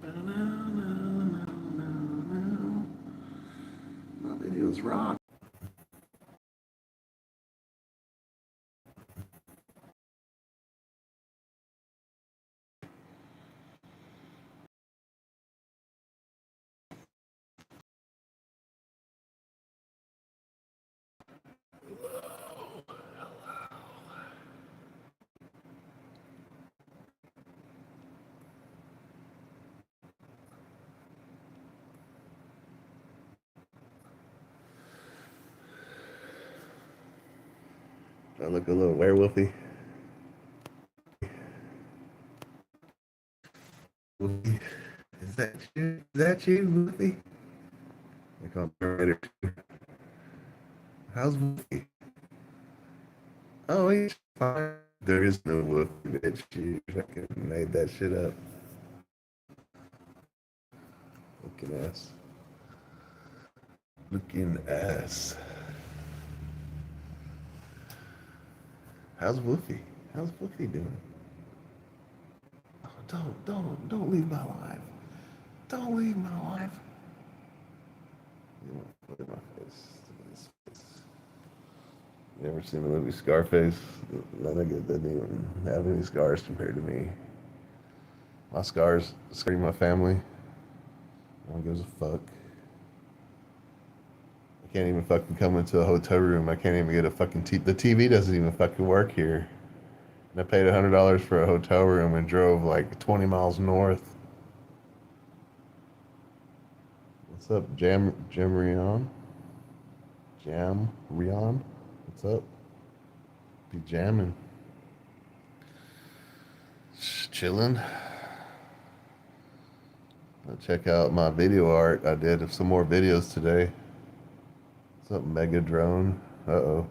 My videos rock. I look a little werewolfy. Wolfie. Is that you? Is that you, Wolfie? I call Terminator 2. How's Wolfie? Oh, he's fine. There is no Wolfie, bitch. You fucking made that shit up. Looking ass. Looking ass. How's Wolfie? How's Wolfie doing? Oh, don't leave my life. Don't leave my life. You want to look at my face. You ever seen the movie Scarface? That nigga didn't even have any scars compared to me. My scars scream my family. No one gives a fuck. I can't even fucking come into a hotel room. I can't even get a fucking the TV doesn't even fucking work here. And I paid $100 for a hotel room and drove like 20 miles north. What's up, Jam Rion? Jam Rion? What's up? Be jamming. Just chilling. Check out my video art. I did some more videos today. What's up, Mega Drone? Uh-oh.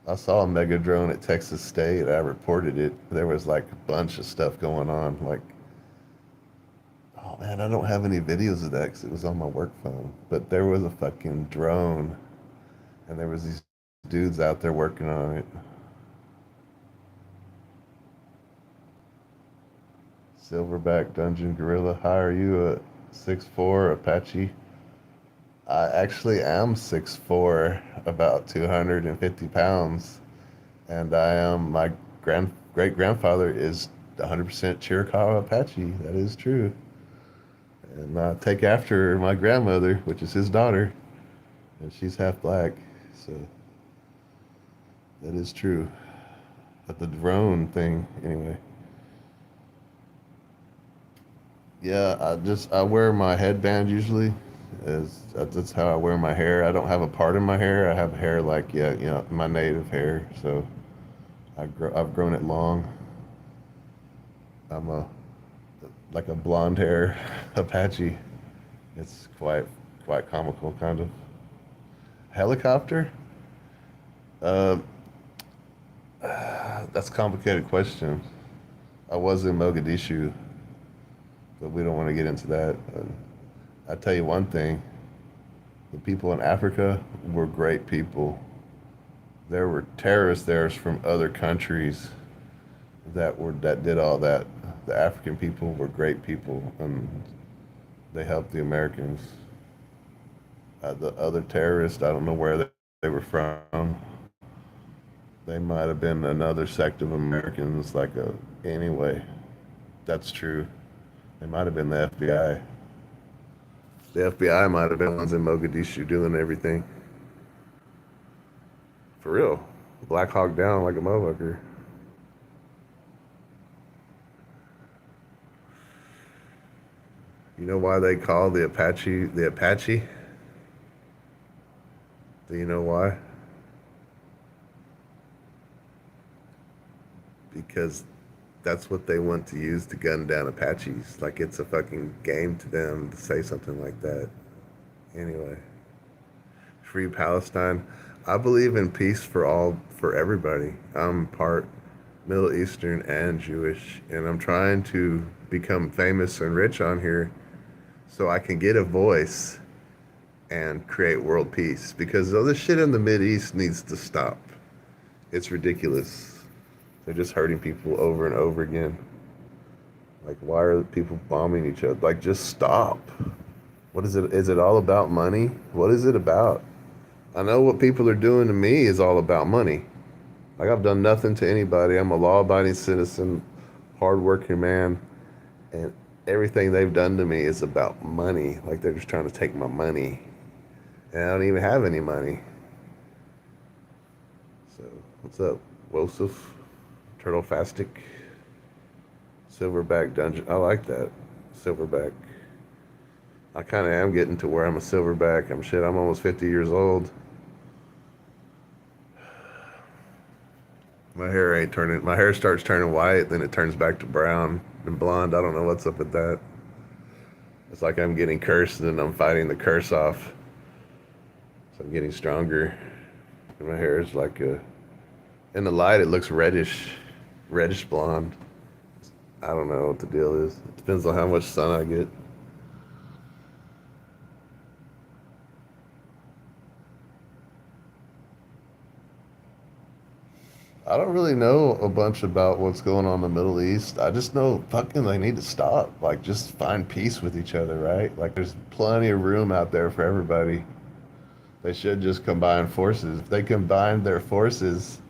I saw a Mega Drone at Texas State. I reported it. There was like a bunch of stuff going on. Like, oh man, I don't have any videos of that because it was on my work phone. But there was a fucking drone, and there was these dudes out there working on it. Silverback Dungeon Gorilla. Hi, are you a 6'4" Apache? I actually am 6'4", about 250 pounds, and I am my great grandfather is 100% Chiricahua Apache. That is true, and I take after my grandmother, which is his daughter, and she's half black, so that is true. But the drone thing, anyway. Yeah, I wear my headband usually. That's how I wear my hair. I don't have a part in my hair. I have hair like my native hair. So I've grown it long. I'm a like a blonde hair Apache. It's quite comical, kind of. Helicopter? Uh, that's a complicated question. I was in Mogadishu, but we don't want to get into that. I tell you one thing: the people in Africa were great people. There were terrorists there from other countries that did all that. The African people were great people, and they helped the Americans. The other terrorists, I don't know where they were from. They might have been another sect of Americans, anyway. That's true. They might have been the FBI. The FBI might have been ones in Mogadishu doing everything. For real. Black Hawk down like a motherfucker. You know why they call the Apache the Apache? Do you know why? Because that's what they want to use to gun down Apaches. Like it's a fucking game to them to say something like that. Anyway, free Palestine. I believe in peace for everybody. I'm part Middle Eastern and Jewish, and I'm trying to become famous and rich on here so I can get a voice and create world peace because all this shit in the Mid East needs to stop. It's ridiculous. They're just hurting people over and over again. Like, why are people bombing each other? Like, just stop. What is it? Is it all about money? What is it about? I know what people are doing to me is all about money. Like, I've done nothing to anybody. I'm a law-abiding citizen, hardworking man, and everything they've done to me is about money. Like, they're just trying to take my money, and I don't even have any money. So, what's up, Wosif? Turtle Fastic? Silverback Dungeon. I like that. Silverback. I kind of am getting to where I'm a silverback. I'm almost 50 years old. My hair ain't turning. My hair starts turning white, then it turns back to brown and blonde. I don't know what's up with that. It's like I'm getting cursed and I'm fighting the curse off. So I'm getting stronger. And my hair is like in the light, it looks reddish blonde. I don't know what the deal is. It depends on how much sun I get. I don't really know a bunch about what's going on in the Middle East. I just know fucking they need to stop. Like, just find peace with each other, right? Like, there's plenty of room out there for everybody. They should just combine forces. If they combined their forces,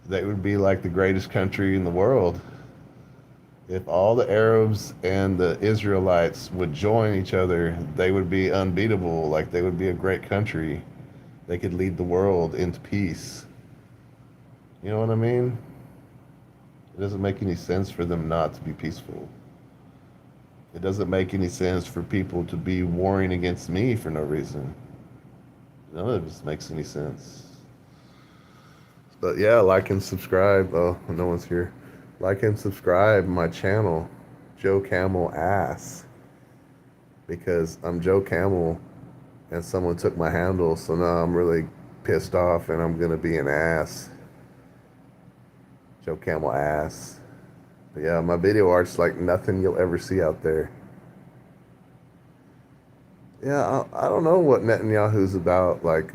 they would be like the greatest country in the world. If all the Arabs and the Israelites would join each other, they would be unbeatable. Like, they would be a great country. They could lead the world into peace. You know what I mean? It doesn't make any sense for them not to be peaceful. It doesn't make any sense for people to be warring against me for no reason. None of this makes any sense. But yeah, like and subscribe. Oh, no one's here. Like and subscribe my channel, Joe Camel Ass, because I'm Joe Camel and someone took my handle, so now I'm really pissed off and I'm gonna be an ass. Joe Camel Ass. But yeah, my video art's like nothing you'll ever see out there. Yeah, I don't know what Netanyahu's about. Like,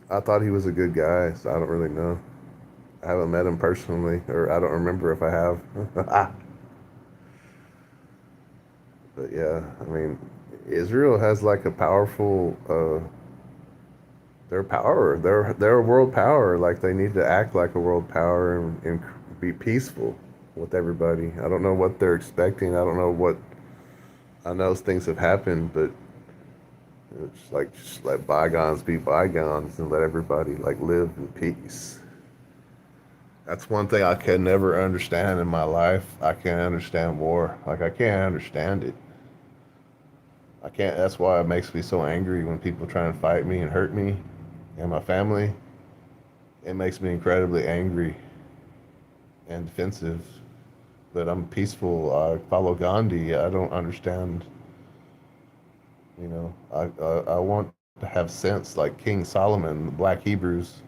I thought he was a good guy, so I don't really know. I haven't met him personally, or I don't remember if I have. But yeah, I mean, Israel has like a powerful, their power. They're a world power. Like, they need to act like a world power and be peaceful with everybody. I don't know what they're expecting. I don't know what. I know things have happened, but it's like just let bygones be bygones and let everybody like live in peace. That's one thing I can never understand in my life. I can't understand war. Like, I can't understand it. I can't. That's why it makes me so angry when people try and fight me and hurt me and my family. It makes me incredibly angry and defensive. But I'm peaceful. I follow Gandhi. I don't understand. You know, I want to have sense like King Solomon, the Black Hebrews.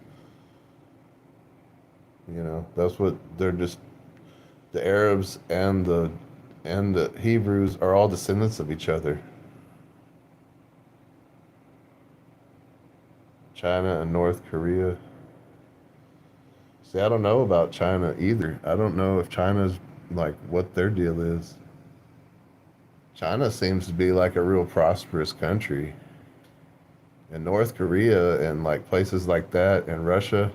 You know, that's what they're just. The Arabs and the Hebrews are all descendants of each other. China and North Korea. See, I don't know about China either. I don't know if China's like what their deal is. China seems to be like a real prosperous country. And North Korea and like places like that and Russia,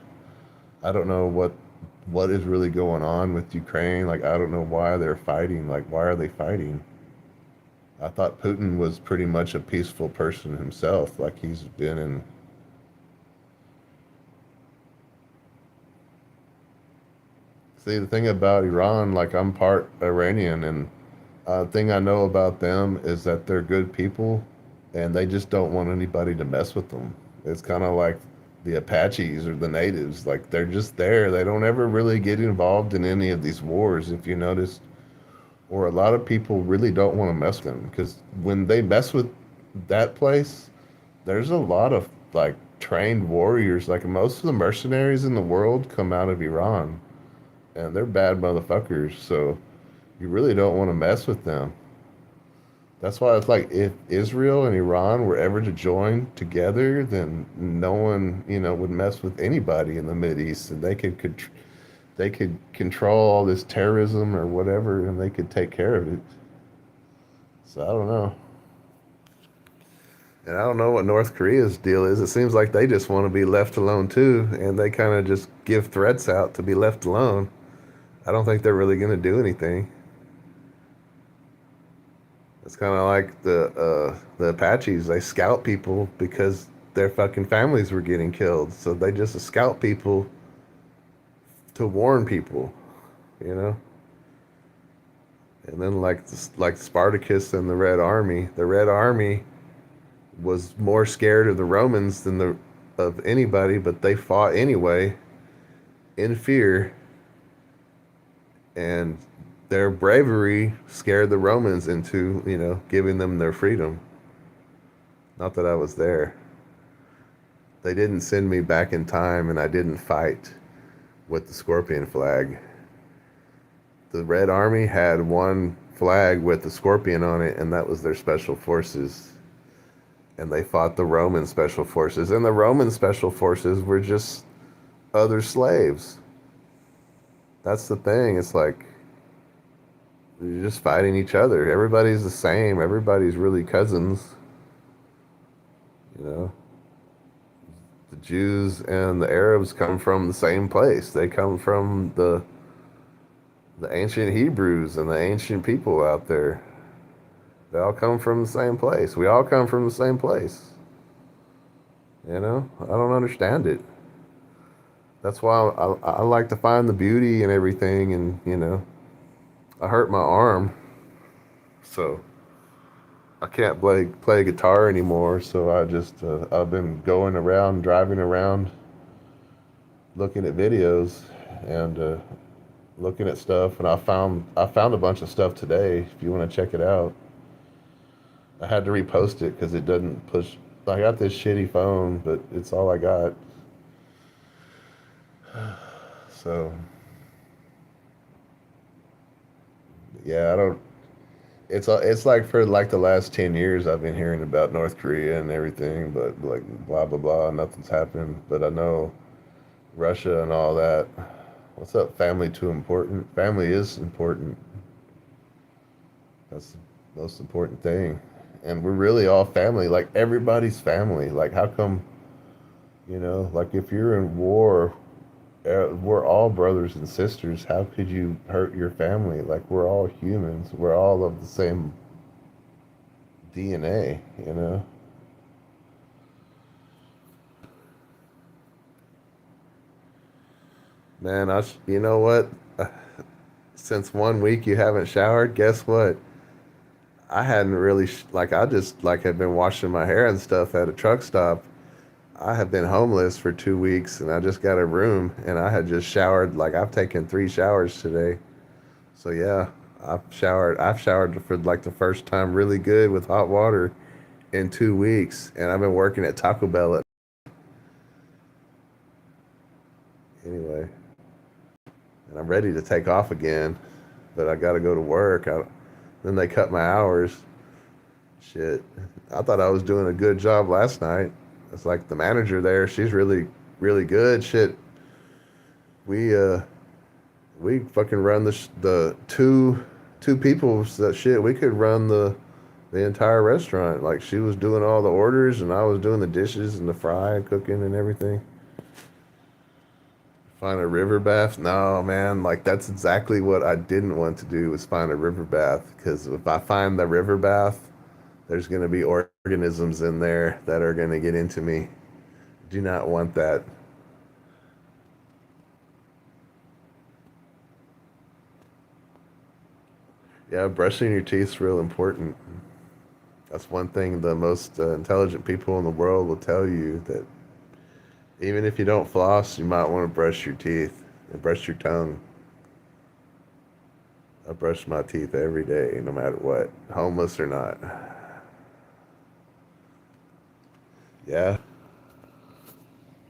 I don't know what is really going on with Ukraine. Like, I don't know why they're fighting. Like, why are they fighting? I thought Putin was pretty much a peaceful person himself. Like, he's been in. See, the thing about Iran, like, I'm part Iranian, and the thing I know about them is that they're good people, and they just don't want anybody to mess with them. It's kind of like the Apaches or the natives. Like, they're just there. They don't ever really get involved in any of these wars, if you notice. Or a lot of people really don't want to mess with them because when they mess with that place, there's a lot of like trained warriors. Like, most of the mercenaries in the world come out of Iran, and they're bad motherfuckers. So you really don't want to mess with them. That's why it's like if Israel and Iran were ever to join together, then no one, would mess with anybody in the Mideast, and they could control all this terrorism or whatever, and they could take care of it. So I don't know. And I don't know what North Korea's deal is. It seems like they just want to be left alone too, and they kind of just give threats out to be left alone. I don't think they're really going to do anything. It's kind of like the Apaches. They scout people because their fucking families were getting killed, so they just scout people to warn people, you know. And then like Spartacus and the Red Army, was more scared of the Romans than the of anybody, but they fought anyway in fear, and their bravery scared the Romans into, giving them their freedom. Not that I was there. They didn't send me back in time, and I didn't fight with the scorpion flag. The Red Army had one flag with the scorpion on it, and that was their special forces. And they fought the Roman special forces, and the Roman special forces were just other slaves. That's the thing. It's like you're just fighting each other. Everybody's the same. Everybody's really cousins. You know, the Jews and the Arabs come from the same place. They come from the ancient Hebrews and the ancient people out there. They all come from the same place. We all come from the same place. I don't understand it. That's why I like to find the beauty in everything. And, I hurt my arm, so I can't play guitar anymore. So I've been going around, driving around, looking at videos and looking at stuff. And I found a bunch of stuff today. If you want to check it out. I had to repost it because it doesn't push. I got this shitty phone, but it's all I got. So, yeah, I don't. It's like for like the last 10 years, I've been hearing about North Korea and everything, but like blah blah blah, nothing's happened. But I know Russia and all that. What's up? Family too important? Family is important. That's the most important thing. And we're really all family. Like everybody's family. Like how come, like if you're in war, we're all brothers and sisters. How could you hurt your family? Like we're all humans. We're all of the same DNA. Man, you know what? Since 1 week you haven't showered, guess what? I hadn't really like I just like had been washing my hair and stuff at a truck stop. I have been homeless for 2 weeks, and I just got a room, and I had just showered. Like I've taken 3 showers today. So yeah, I've showered for like the first time really good with hot water in 2 weeks, and I've been working at Taco Bell anyway, and I'm ready to take off again, but I got to go to work. Then they cut my hours. Shit. I thought I was doing a good job last night. It's like the manager there, she's really, really good. Shit. We fucking run the two people that shit. We could run the entire restaurant. Like she was doing all the orders and I was doing the dishes and the fry and cooking and everything. Find a river bath? No, man. Like that's exactly what I didn't want to do was find a river bath because if I find the river bath, there's going to be organisms in there that are going to get into me. Do not want that. Yeah, brushing your teeth is real important. That's one thing the most intelligent people in the world will tell you that even if you don't floss, you might want to brush your teeth and brush your tongue. I brush my teeth every day, no matter what, homeless or not. Yeah,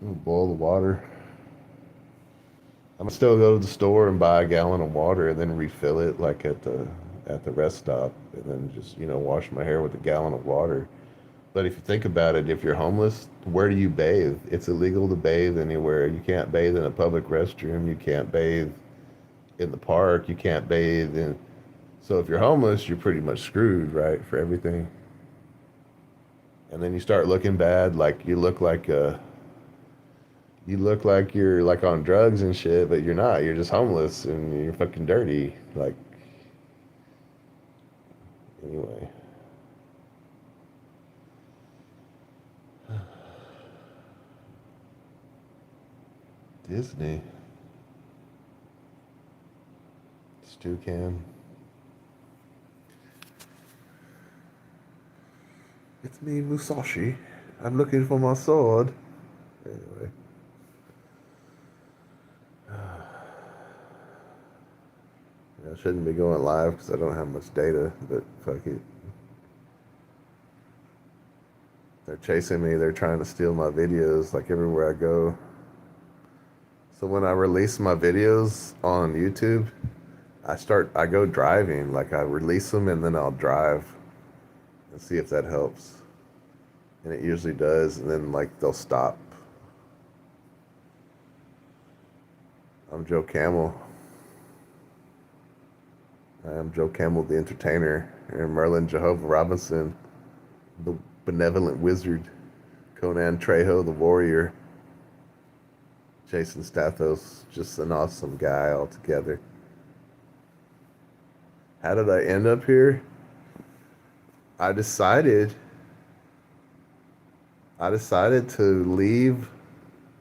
boil the water. I'm still go to the store and buy a gallon of water and then refill it like at the rest stop, and then just wash my hair with a gallon of water. But if you think about it, if you're homeless, where do you bathe? It's illegal to bathe anywhere. You can't bathe in a public restroom. You can't bathe in the park. You can't bathe in. So if you're homeless, you're pretty much screwed, right, for everything. And then you start looking bad, like you look like you're like on drugs and shit, but you're not. You're just homeless and you're fucking dirty. Like anyway, Disney, Stu Cam. It's me, Musashi. I'm looking for my sword. Anyway, I shouldn't be going live because I don't have much data, but fuck it. They're chasing me. They're trying to steal my videos like everywhere I go. So when I release my videos on YouTube, I go driving. Like I release them and then I'll drive and see if that helps. And it usually does. And then like they'll stop. I'm Joe Camel. I am Joe Camel, the entertainer, and Merlin Jehovah Robinson, the benevolent wizard, Conan Trejo, the warrior, Jason Stathos, just an awesome guy altogether. How did I end up here? I decided I decided to leave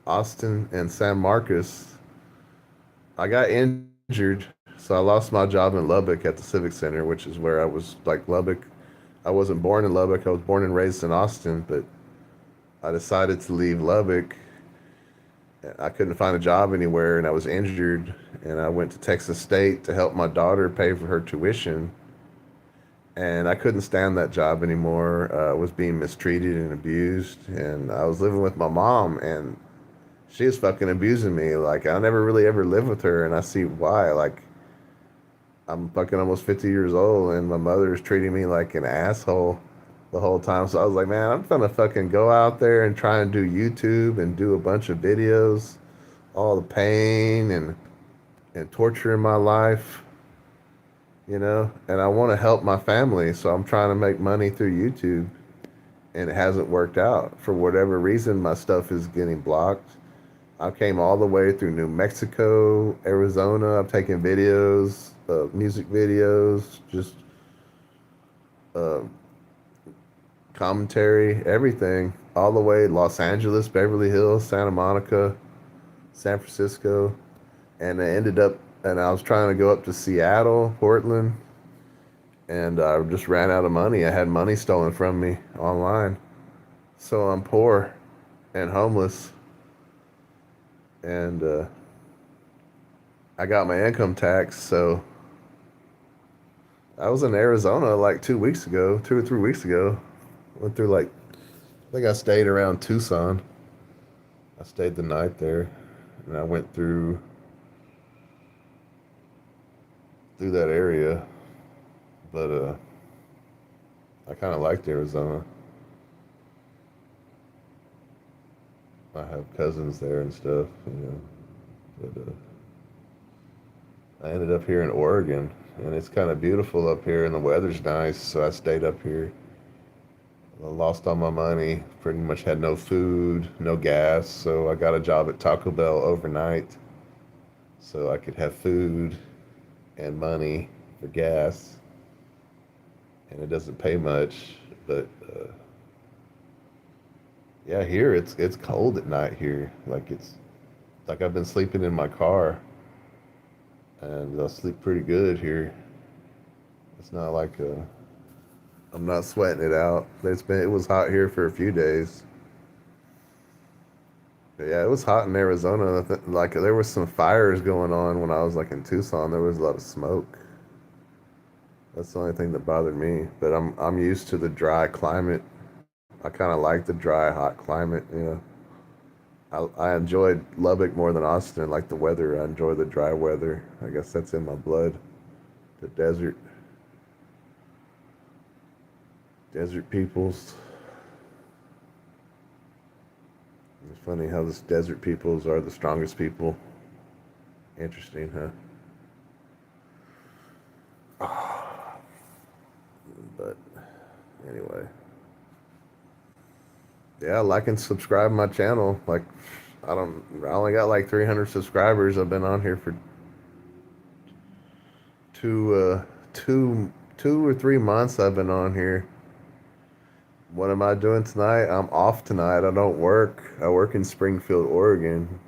Austin and San Marcos. I got injured, so I lost my job in Lubbock at the Civic Center, which is where I was like Lubbock. I wasn't born in Lubbock. I was born and raised in Austin, but I decided to leave Lubbock. I couldn't find a job anywhere and I was injured and I went to Texas State to help my daughter pay for her tuition and I couldn't stand that job anymore. I was being mistreated and abused and I was living with my mom and she was fucking abusing me. Like I never really ever lived with her and I see why. Like I'm fucking almost 50 years old and my mother is treating me like an asshole the whole time. So I was like, man, I'm gonna fucking go out there and try and do YouTube and do a bunch of videos, all the pain and torture in my life, you know. And I want to help my family, so I'm trying to make money through YouTube, and it hasn't worked out for whatever reason. My stuff is getting blocked. I came all the way through New Mexico, Arizona. I'm taking videos, music videos, just. Uh, Commentary, everything, all the way Los Angeles, Beverly Hills, Santa Monica, San Francisco, and I was trying to go up to Seattle, Portland, and I just ran out of money. I had money stolen from me online, so I'm poor and homeless, and I got my income tax, so I was in Arizona like 2 weeks ago, 2 or 3 weeks ago. Went through like, I think I stayed around Tucson. I stayed the night there, and I went through that area. But I kind of liked Arizona. I have cousins there and stuff, you know. But I ended up here in Oregon, and it's kind of beautiful up here, and the weather's nice, so I stayed up here. I lost all my money, pretty much had no food, no gas, so I got a job at Taco Bell overnight so I could have food and money for gas. And it doesn't pay much, but yeah, here it's cold at night here. It's like I've been sleeping in my car and I sleep pretty good here. It's not like I'm not sweating it out. It was hot here for a few days. But yeah, it was hot in Arizona. Like there was some fires going on when I was like in Tucson. There was a lot of smoke. That's the only thing that bothered me. But I'm used to the dry climate. I kind of like the dry, hot climate. You know, I enjoyed Lubbock more than Austin. Like the weather, I enjoy the dry weather. I guess that's in my blood. The desert peoples. It's funny how this desert peoples are the strongest people. Interesting, huh? But anyway, yeah, like and subscribe to my channel. Like, I only got like 300 subscribers. I've been on here for two, two or 3 months. I've been on here. What am I doing tonight? I'm off tonight. I don't work. I work in Springfield, Oregon,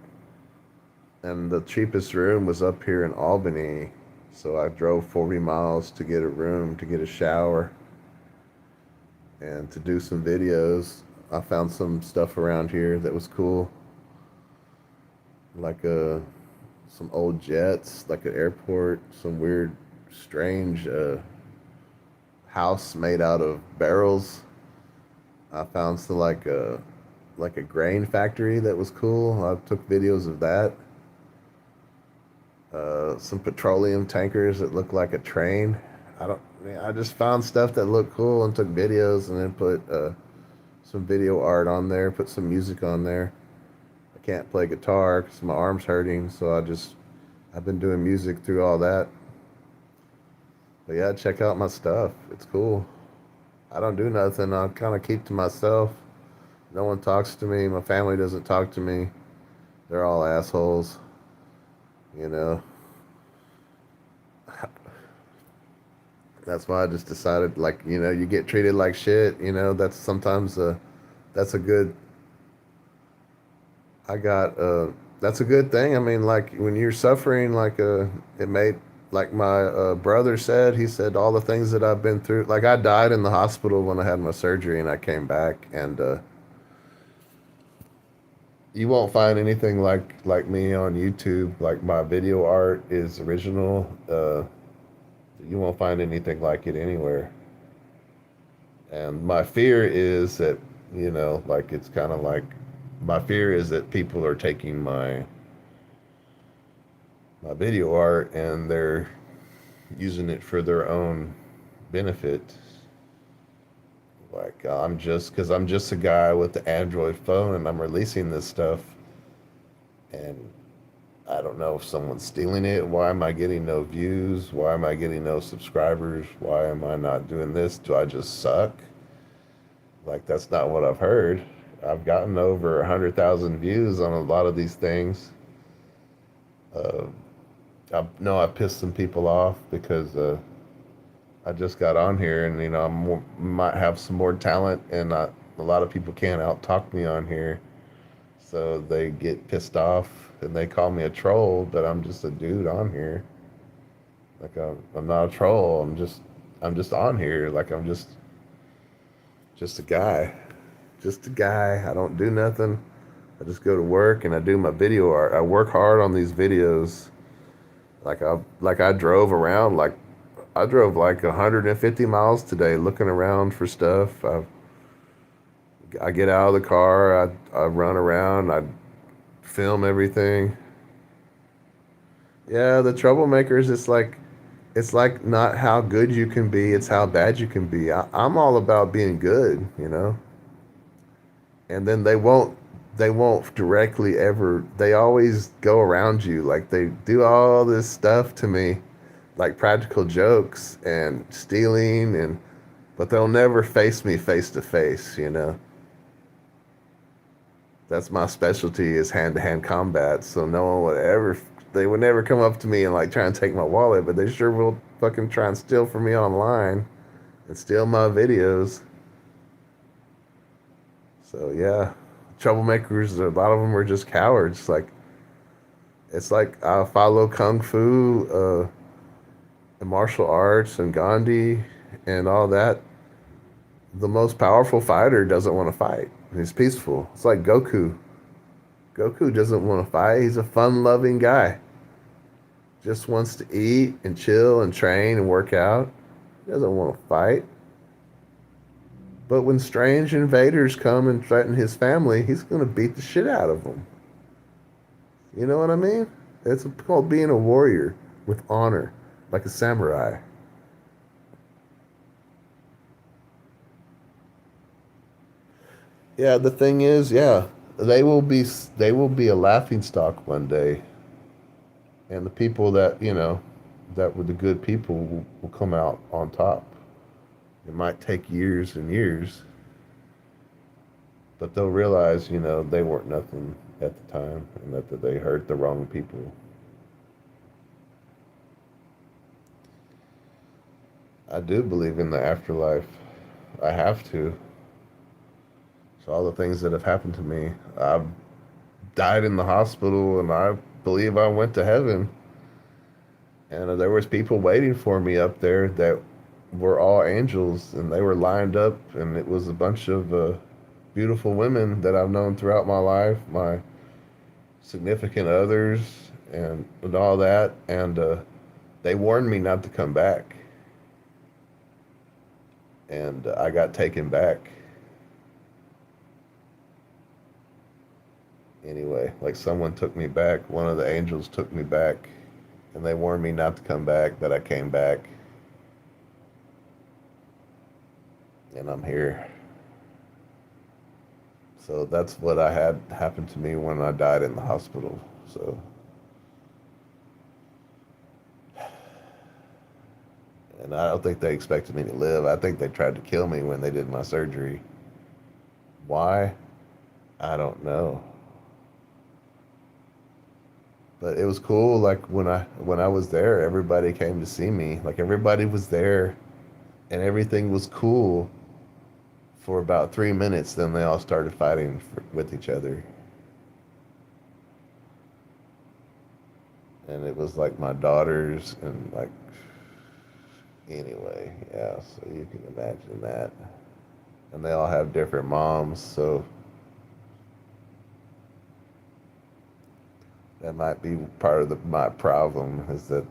and the cheapest room was up here in Albany. So I drove 40 miles to get a room, to get a shower, and to do some videos. I found some stuff around here that was cool, like some old jets, like an airport, some weird, strange house made out of barrels. I found some like a grain factory that was cool. I took videos of that. Some petroleum tankers that looked like a train. I just found stuff that looked cool and took videos, and then put some video art on there, put some music on there. I can't play guitar because my arm's hurting, so I've been doing music through all that. But yeah, check out my stuff. It's cool. I don't do nothing. I kind of keep to myself. No one talks to me. My family doesn't talk to me. They're all assholes, you know. That's why I just decided, like, you get treated like shit. That's sometimes that's a good. I got That's a good thing. I mean, like when you're suffering, like it made, like my brother said. He said all the things that I've been through. Like I died in the hospital when I had my surgery, and I came back, and you won't find anything like me on YouTube. Like my video art is original. You won't find anything like it anywhere. And my fear is that, like it's kind of like my fear is that people are taking my video art and they're using it for their own benefit. Like because I'm just a guy with the Android phone and I'm releasing this stuff, and I don't know if someone's stealing it. Why am I getting no views? Why am I getting no subscribers? Why am I not doing this? Do I just suck? Like, that's not what I've heard. I've gotten over 100,000 views on a lot of these things. Uh, I know I pissed some people off because I just got on here, and might have some more talent, and a lot of people can't out talk me on here, so they get pissed off and they call me a troll. But I'm just a dude on here. Like I'm not a troll. I'm just on here. Like I'm just a guy, just a guy. I don't do nothing. I just go to work and I do my video art. I work hard on these videos. Like I drove around, like I drove like 150 miles today looking around for stuff. I get out of the car, I run around, I film everything. Yeah, the troublemakers, it's like not how good you can be, it's how bad you can be. I'm all about being good. And then they won't directly ever, they always go around you. Like they do all this stuff to me, like practical jokes and stealing, but they'll never face me face to face. That's my specialty, is hand to hand combat. So no one would ever, they would never come up to me and like try and take my wallet, but they sure will fucking try and steal from me online and steal my videos. So yeah, troublemakers, a lot of them are just cowards. Like it's like I follow kung fu, and martial arts and Gandhi and all that. The most powerful fighter doesn't want to fight. He's peaceful. It's like Goku. Goku doesn't want to fight. He's a fun-loving guy. Just wants to eat and chill and train and work out. He doesn't want to fight. But when strange invaders come and threaten his family, he's going to beat the shit out of them. You know what I mean? It's called being a warrior with honor, like a samurai. Yeah, the thing is, yeah, they will be they will be a laughing stock one day, and the people that that were the good people will come out on top. It might take years and years, but they'll realize they weren't nothing at the time, and that they hurt the wrong people. I do believe in the afterlife. I have to. So all the things that have happened to me, I've died in the hospital, and I believe I went to heaven. And there was people waiting for me up there that were all angels, and they were lined up, and it was a bunch of beautiful women that I've known throughout my life, my significant others, and all that. And they warned me not to come back, and I got taken back. Anyway, like someone took me back. One of the angels took me back, and they warned me not to come back, but I came back, and I'm here. So that's what I had happen to me when I died in the hospital. So, and I don't think they expected me to live. I think they tried to kill me when they did my surgery. Why? I don't know. But it was cool. Like when I was there, everybody came to see me. Like everybody was there, and everything was cool for about 3 minutes. Then they all started fighting with each other, and it was like my daughters and like anyway, yeah. So you can imagine that, and they all have different moms, so that might be part of my problem is that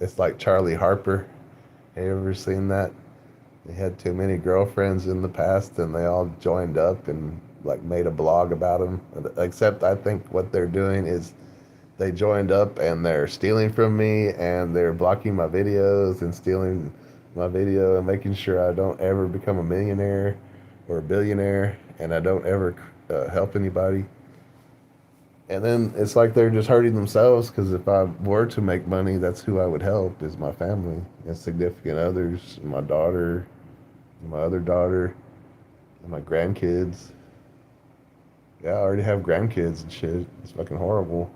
it's like Charlie Harper. Have you ever seen that? He had too many girlfriends in the past, and they all joined up and like made a blog about him. Except I think what they're doing is they joined up and they're stealing from me, and they're blocking my videos and stealing my video and making sure I don't ever become a millionaire or a billionaire, and I don't ever help anybody. And then it's like they're just hurting themselves, because if I were to make money, that's who I would help is my family and significant others, and my daughter, and my other daughter, and my grandkids. Yeah, I already have grandkids and shit. It's fucking horrible.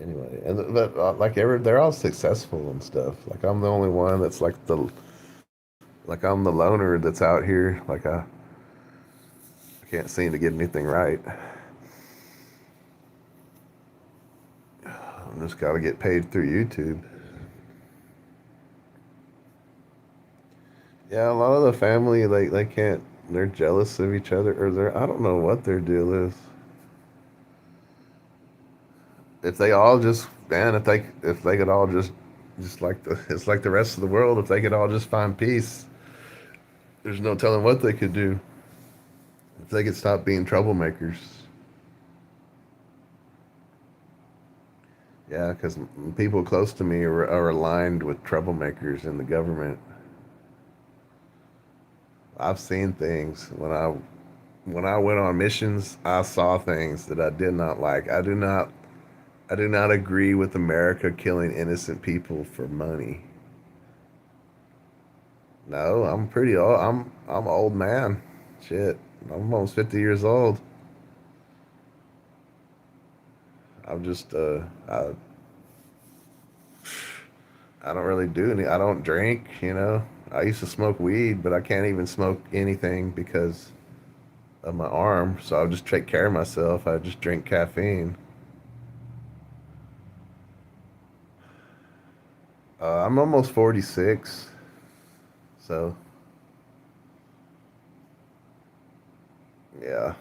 Anyway, and but like they're all successful and stuff. Like I'm the only one that's like I'm the loner that's out here. Like I can't seem to get anything right. I just got to get paid through YouTube. Yeah, a lot of the family they can't. They're jealous of each other, or I don't know what their deal is. If they all just man, if they could all just like it's like the rest of the world. If they could all just find peace, there's no telling what they could do. If they could stop being troublemakers. Yeah, because people close to me are aligned with troublemakers in the government. I've seen things when I went on missions. I saw things that I did not like. I do not agree with America killing innocent people for money. No, I'm pretty old. I'm an old man. Shit, I'm almost 50 years old. I'm just I don't really do any. I don't drink. I used to smoke weed, but I can't even smoke anything because of my arm. So I'll just take care of myself. I just drink caffeine. I'm almost 46, so yeah.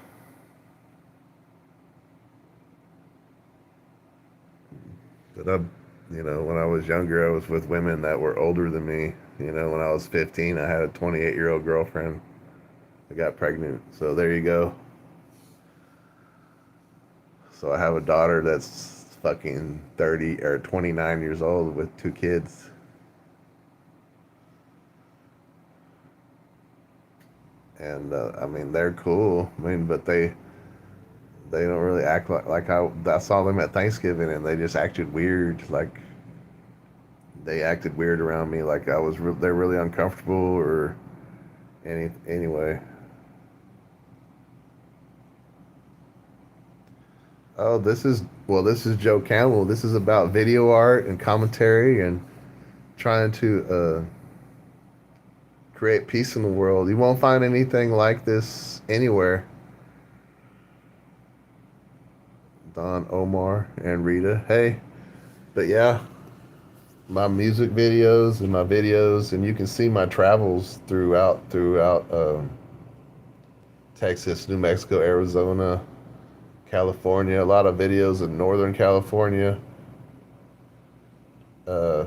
But when I was younger, I was with women that were older than me. When I was 15, I had a 28-year-old girlfriend. I got pregnant. So there you go. So I have a daughter that's fucking 30 or 29 years old with two kids. and I mean they're cool. I mean, but they don't really act like I saw them at Thanksgiving and they just acted weird. Like they acted weird around me. Like they're really uncomfortable or anyway. Oh, this is Joe Camel. This is about video art and commentary and trying to create peace in the world. You won't find anything like this anywhere. Don Omar and Rita. Hey, but yeah, my music videos and my videos, and you can see my travels throughout Texas, New Mexico, Arizona, California. A lot of videos in Northern California. Uh,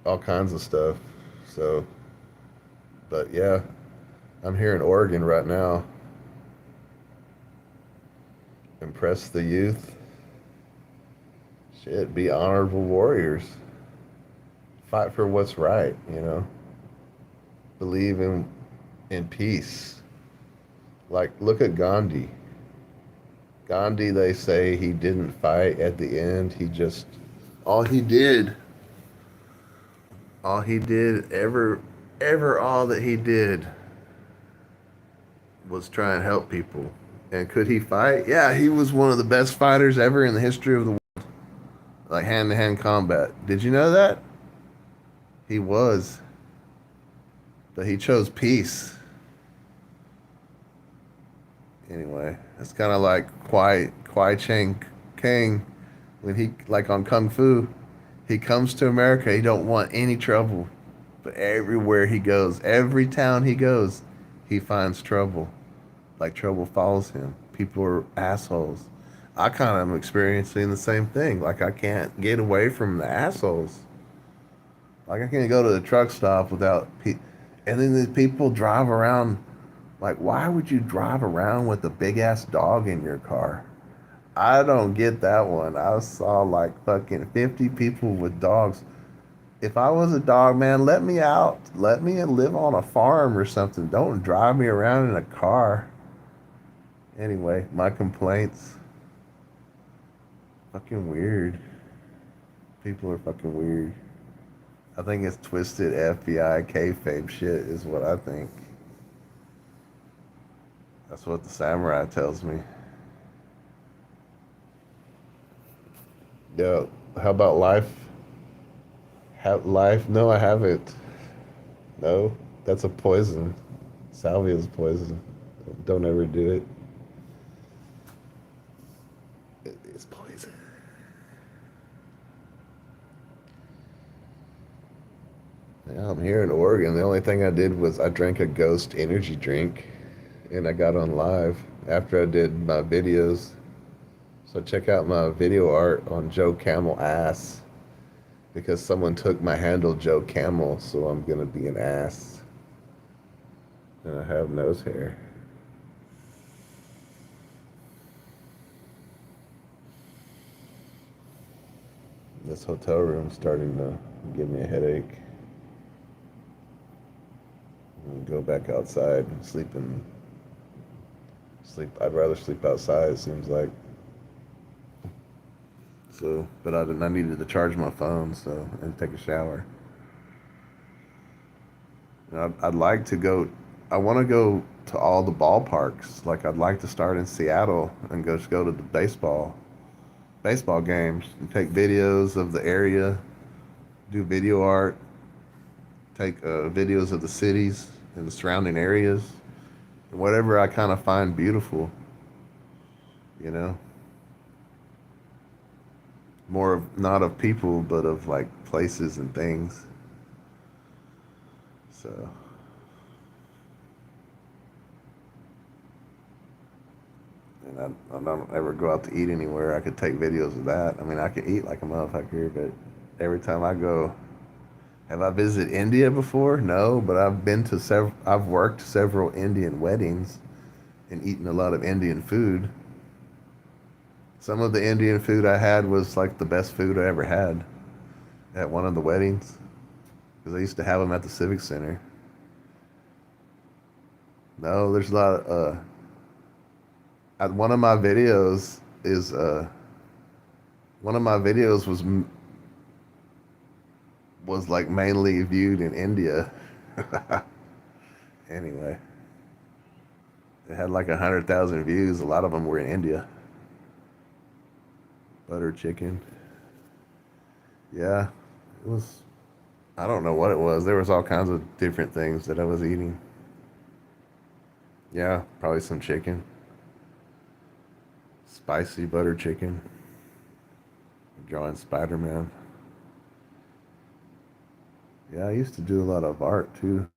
all kinds of stuff. So, but yeah, I'm here in Oregon right now. Impress the youth. Shit, be honorable warriors. Fight for what's right, you know. Believe in peace. Like look at Gandhi. Gandhi, they say he didn't fight at the end. He just all he did, all he did ever all that he did was try and help people. And could he fight? Yeah, he was one of the best fighters ever in the history of the world. Like hand to hand combat. Did you know that? He was. But he chose peace. Anyway, it's kind of like Kwai Chang Kang when he like on Kung Fu, he comes to America. He don't want any trouble, but everywhere he goes, every town he goes, he finds trouble. Like trouble follows him. People are assholes. I kind of am experiencing the same thing. Like I can't get away from the assholes. Like I can't go to the truck stop without and then the people drive around. Like, why would you drive around with a big ass dog in your car? I don't get that one. I saw like fucking 50 people with dogs. If I was a dog, man, let me out. Let me live on a farm or something. Don't drive me around in a car. Anyway, my complaints. Fucking weird. People are fucking weird. I think it's twisted FBI kayfabe shit, is what I think. That's what the samurai tells me. Yo, how about life? Have life? No, I haven't. No, that's a poison. Salvia is poison. Don't ever do it. It is poison. Yeah, I'm here in Oregon. The only thing I did was I drank a Ghost energy drink and I got on live after I did my videos. So check out my video art on Joe Camel ass because someone took my handle Joe Camel, so I'm gonna be an ass. And I have nose hair. This hotel room's starting to give me a headache. I'm gonna go back outside and sleep. I'd rather sleep outside, it seems like. So, but I needed to charge my phone, so and take a shower. And I'd like to go. I want to go to all the ballparks. Like I'd like to start in Seattle and go to the baseball games and take videos of the area, do video art, take videos of the cities and the surrounding areas, whatever I kind of find beautiful. You know, more of not of people, but of like places and things. So. And I don't ever go out to eat anywhere. I could take videos of that. I mean, I could eat like a motherfucker, but every time I go, have I visited India before? No, but I've been to several. I've worked several Indian weddings and eaten a lot of Indian food. Some of the Indian food I had was like the best food I ever had at one of the weddings. because I used to have them at the Civic Center. No, there's a lot of, one of my videos is, one of my videos was like mainly viewed in India. Anyway, it had like 100,000 views. A lot of them were in India. Butter chicken. Yeah, it was. I don't know what it was. There was all kinds of different things that I was eating. Yeah, probably some chicken. Spicy butter chicken. Drawing Spider-Man. Yeah, I used to do a lot of art too.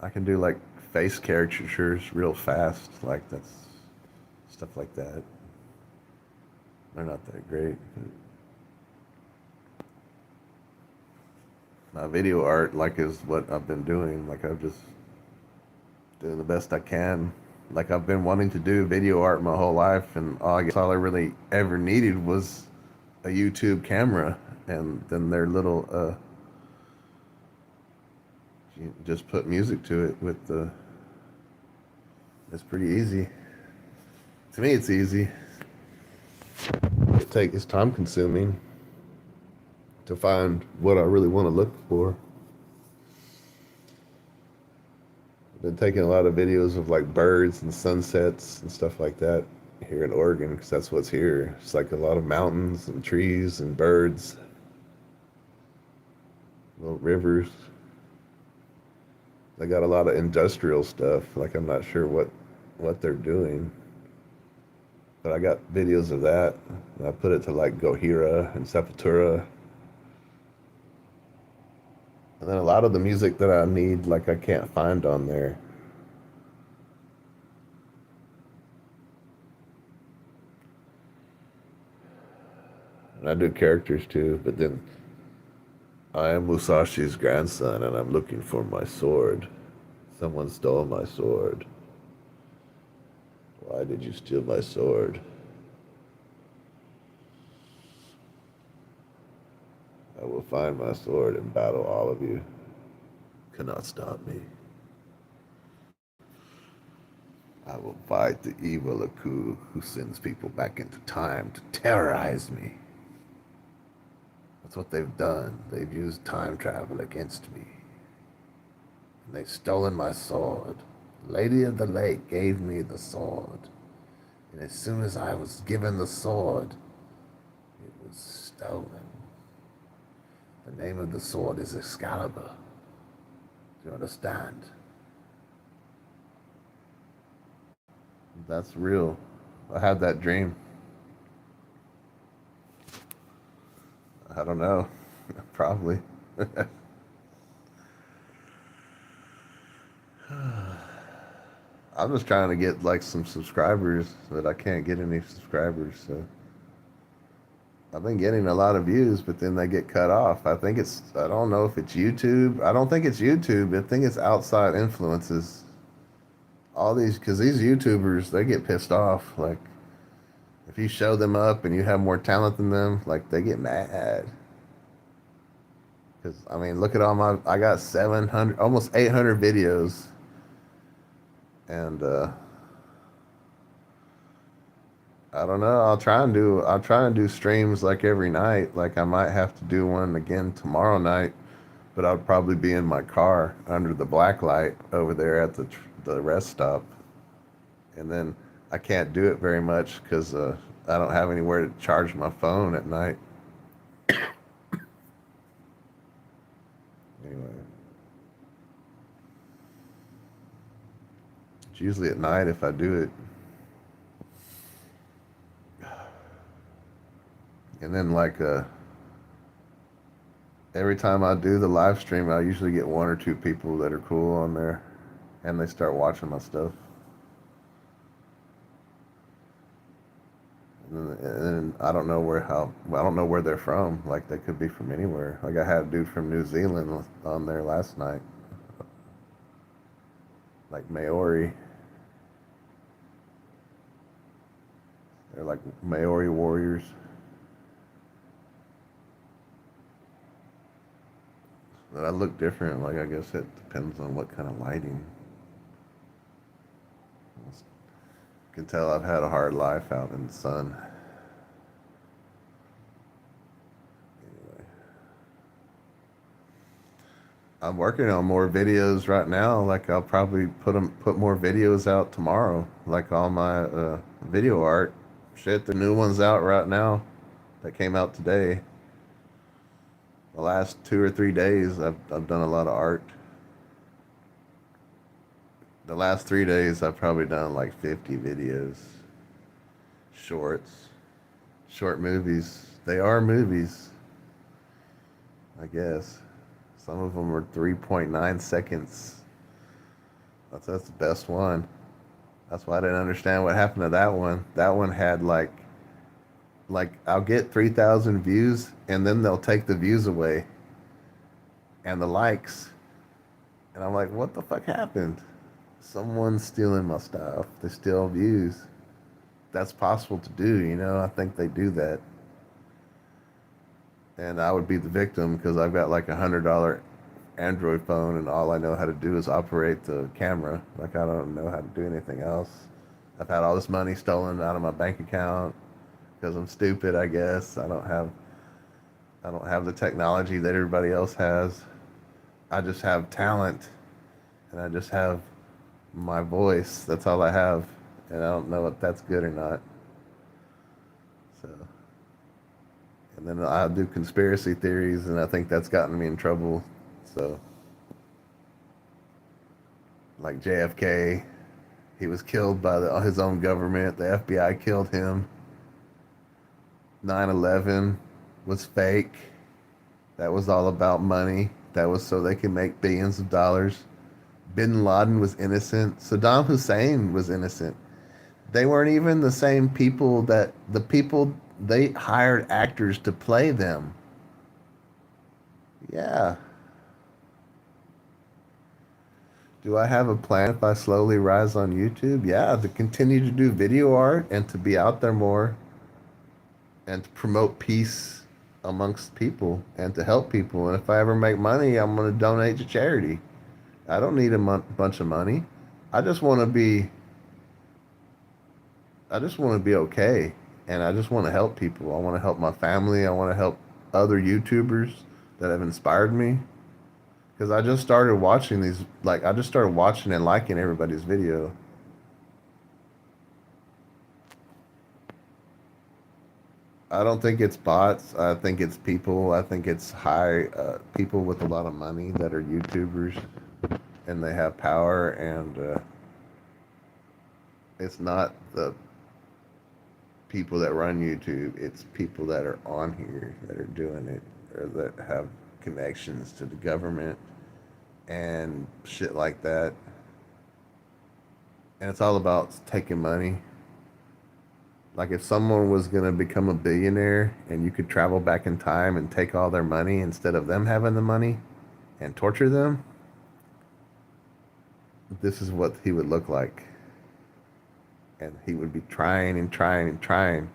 I can do like face caricatures real fast. Like that's stuff like that. They're not that great. My video art, like, is what I've been doing. Like, I'm just doing the best I can. Like, I've been wanting to do video art my whole life, and I guess all I really ever needed was a YouTube camera, and then their little, you just put music to it with the. It's pretty easy. To me, it's easy. It's time consuming to find what I really want to look for. I've been taking a lot of videos of like birds and sunsets and stuff like that here in Oregon because that's what's here. It's like a lot of mountains and trees and birds, little rivers. They got a lot of industrial stuff. Like I'm not sure what they're doing, but I got videos of that. And I put it to like Gohira and Sepultura. And then a lot of the music that I need, like I can't find on there. And I do characters too, but then I am Musashi's grandson and I'm looking for my sword. Someone stole my sword. Why did you steal my sword? I will find my sword and battle all of you. Cannot stop me. I will fight the evil Aku who sends people back into time to terrorize me. That's what they've done. They've used time travel against me. And they've stolen my sword. Lady of the Lake gave me the sword. And as soon as I was given the sword, it was stolen. The name of the sword is Excalibur. Do you understand? That's real. I had that dream. I don't know. Probably. I'm just trying to get like some subscribers, but I can't get any subscribers. So I've been getting a lot of views, but then they get cut off. I don't know if it's YouTube. I don't think it's YouTube. I think it's outside influences. All these, because these YouTubers, they get pissed off. Like, if you show them up and you have more talent than them, like, they get mad. Because, I mean, look at I got 700, almost 800 videos. And, I don't know. I'll try and do streams like every night. Like, I might have to do one again tomorrow night, but I'll probably be in my car under the black light over there at the rest stop. And then I can't do it very much because I don't have anywhere to charge my phone at night. Anyway, it's usually at night if I do it. And then like every time I do the live stream, I usually get one or two people that are cool on there, and they start watching my stuff. And then I don't know where they're from. Like they could be from anywhere. Like I had a dude from New Zealand on there last night, like Maori. They're like Maori warriors. I look different. Like, I guess it depends on what kind of lighting. You can tell I've had a hard life out in the sun. Anyway, I'm working on more videos right now. Like, I'll probably put more videos out tomorrow. Like all my video art. Shit, the new one's out right now. That came out today. The last 2 or 3 days, I've done a lot of art. The last 3 days, I've probably done like 50 videos, shorts, short movies. They are movies, I guess. Some of them are 3.9 seconds. That's the best one. That's why I didn't understand what happened to that one. That one had like I'll get 3,000 views and then they'll take the views away and the likes. And I'm like, what the fuck happened? Someone's stealing my stuff. They steal views. That's possible to do, you know? I think they do that. And I would be the victim because I've got like $100 Android phone and all I know how to do is operate the camera. Like, I don't know how to do anything else. I've had all this money stolen out of my bank account because I'm stupid, I guess. I don't have the technology that everybody else has. I just have talent and I just have my voice. That's all I have. And I don't know if that's good or not. So, and then I do conspiracy theories and I think that's gotten me in trouble. So, like JFK, he was killed by his own government. The FBI killed him. 9/11 was fake. That was all about money. That was so they could make billions of dollars. Bin Laden was innocent. Saddam Hussein was innocent. They weren't even the same people that the people they hired actors to play them. Yeah. Do I have a plan if I slowly rise on YouTube? Yeah, to continue to do video art and to be out there more and to promote peace amongst people and to help people. And if I ever make money, I'm going to donate to charity. I don't need a bunch of money. I just want to be I just want to be okay and I just want to help people. I want to help my family. I want to help other YouTubers that have inspired me because I just started watching these I just started watching and liking everybody's video. I don't think it's bots. I think it's people. I think it's high people with a lot of money that are YouTubers and they have power and it's not the people that run YouTube. It's people that are on here that are doing it or that have connections to the government and shit like that. And it's all about taking money. Like if someone was going to become a billionaire and you could travel back in time and take all their money instead of them having the money and torture them, this is what he would look like. And he would be trying and trying and trying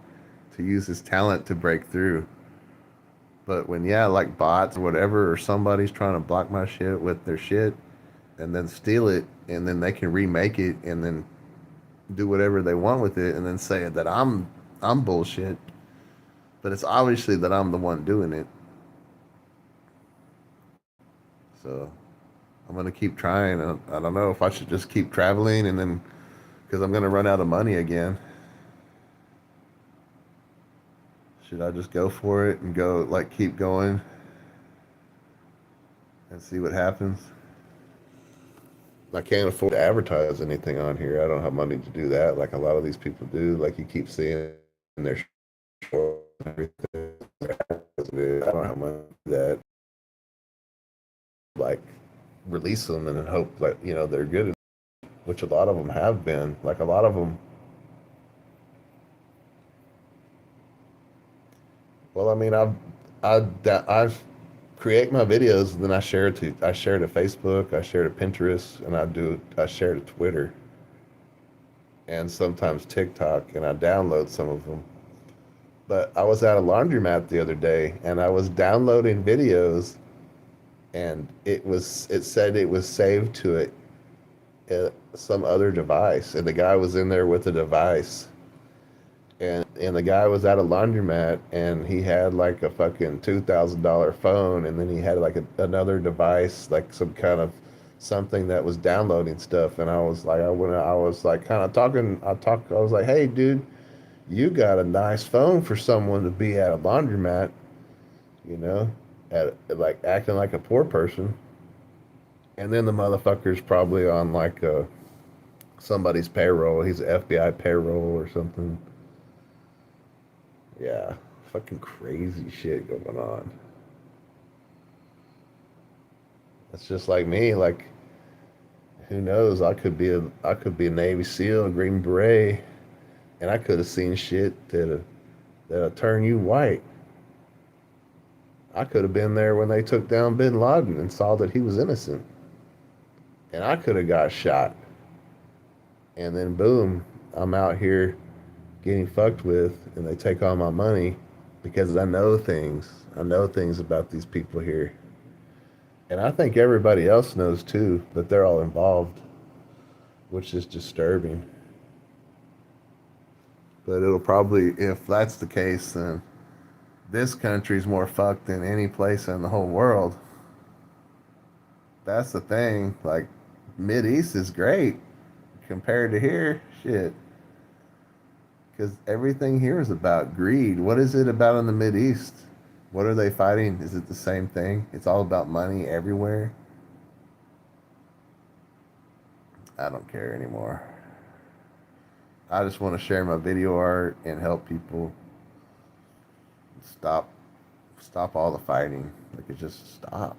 to use his talent to break through. But when, yeah, like bots or whatever, or somebody's trying to block my shit with their shit and then steal it and then they can remake it and then do whatever they want with it and then say that I'm bullshit. But it's obviously that I'm the one doing it. So I'm gonna keep trying. I don't know if I should just keep traveling and then because I'm gonna run out of money again. Should I just go for it and go keep going and see what happens? I can't afford to advertise anything on here. I don't have money to do that like a lot of these people do. Like you keep seeing in their short and everything. I don't have money to do that. Like release them and then hope they're good, which a lot of them have been. Like a lot of them. Well, I mean, I've create my videos and then I share to Facebook, I share to Pinterest, and I share to Twitter and sometimes TikTok, and I download some of them. But I was at a laundromat the other day and I was downloading videos and it said it was saved to some other device, and the guy was in there with the device, and the guy was at a laundromat, and he had like a fucking $2,000 phone, and then he had like another device, like some kind of something that was downloading stuff, and I was like kind of talking, I was like, hey dude, you got a nice phone for someone to be at a laundromat, you know, at like acting like a poor person, and then the motherfucker's probably on like somebody's payroll. He's FBI payroll or something. Yeah, fucking crazy shit going on. It's just like me. Like, who knows? I could be a Navy SEAL, a Green Beret, and I could have seen shit that'll turn you white. I could have been there when they took down Bin Laden and saw that he was innocent, and I could have got shot. And then boom, I'm out here getting fucked with, and they take all my money because I know things. I know things about these people here. And I think everybody else knows too that they're all involved, which is disturbing. But it'll probably, if that's the case, then this country's more fucked than any place in the whole world. That's the thing. Like, Mid East is great compared to here. Shit. Because everything here is about greed. What is it about in the Mid East? What are they fighting? Is it the same thing? It's all about money everywhere. I don't care anymore. I just want to share my video art and help people stop all the fighting. Like, it just stop.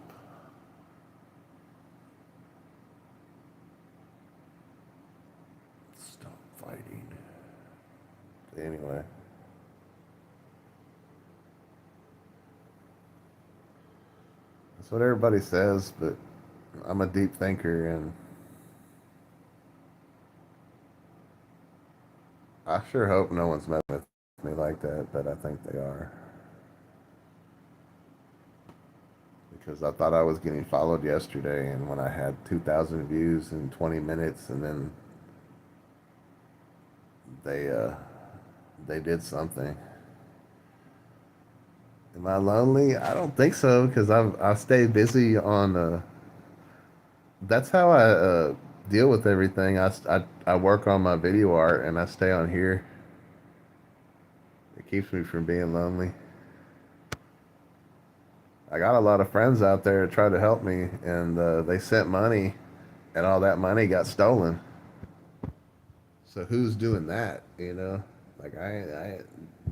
Stop fighting. Anyway. That's what everybody says, but I'm a deep thinker, and I sure hope no one's messing with me like that, but I think they are. Because I thought I was getting followed yesterday, and when I had 2,000 views in 20 minutes, and then they uh, they did something. Am I lonely? I don't think so, because I stay busy on. That's how I deal with everything. I work on my video art, and I stay on here. It keeps me from being lonely. I got a lot of friends out there to try to help me, and they sent money, and all that money got stolen. So who's doing that? You know, like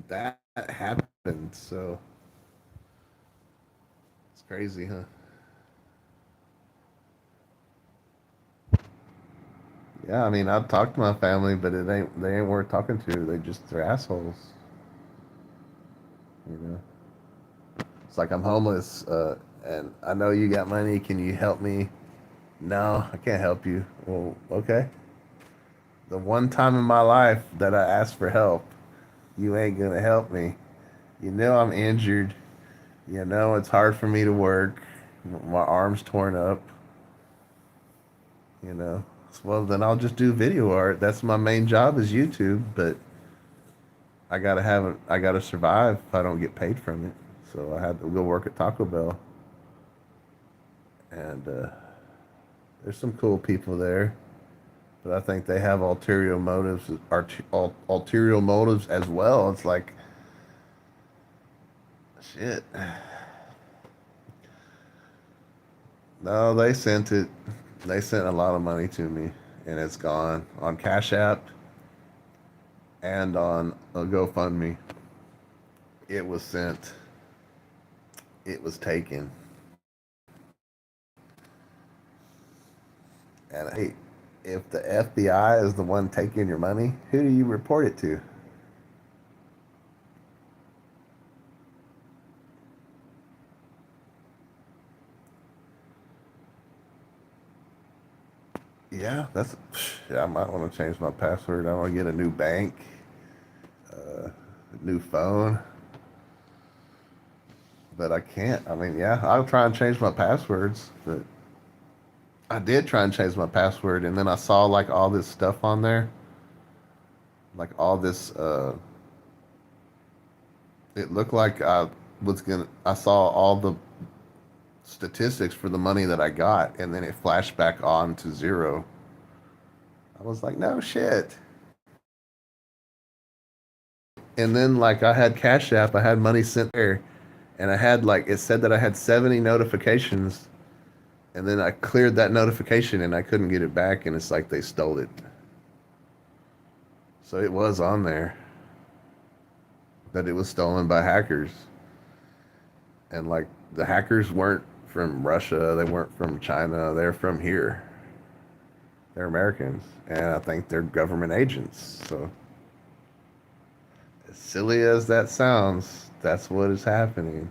that happened. So it's crazy, huh? Yeah, I mean, I've talked to my family, but they ain't worth talking to. They're assholes. You know, it's like I'm homeless, and I know you got money. Can you help me? No, I can't help you. Well, okay. The one time in my life that I asked for help, you ain't gonna help me. You know I'm injured. You know it's hard for me to work. My arm's torn up. You know. Well, then I'll just do video art. That's my main job is YouTube, but I gotta survive if I don't get paid from it. So I had to go work at Taco Bell, and there's some cool people there, but I think they have ulterior motives as well. It's like shit. No, they sent it. They sent a lot of money to me, and it's gone on Cash App and on a GoFundMe. It was sent. It was taken. And hey, if the FBI is the one taking your money, who do you report it to? Yeah, that's. Yeah, I might want to change my password. I want to get a new bank, a new phone. but I can't. I mean, yeah, I'll try and change my passwords, but I did try and change my password, and then I saw like all this stuff on there, like all this. It looked like I saw all the statistics for the money that I got, and then it flashed back on to zero. I was like, no shit. And then like I had Cash App, I had money sent there, and I had like it said that I had 70 notifications, and then I cleared that notification and I couldn't get it back, and it's like they stole it. So it was on there that it was stolen by hackers, and like the hackers weren't from Russia, they weren't from China, they're from here. They're Americans, and I think they're government agents. So as silly as that sounds, that's what is happening.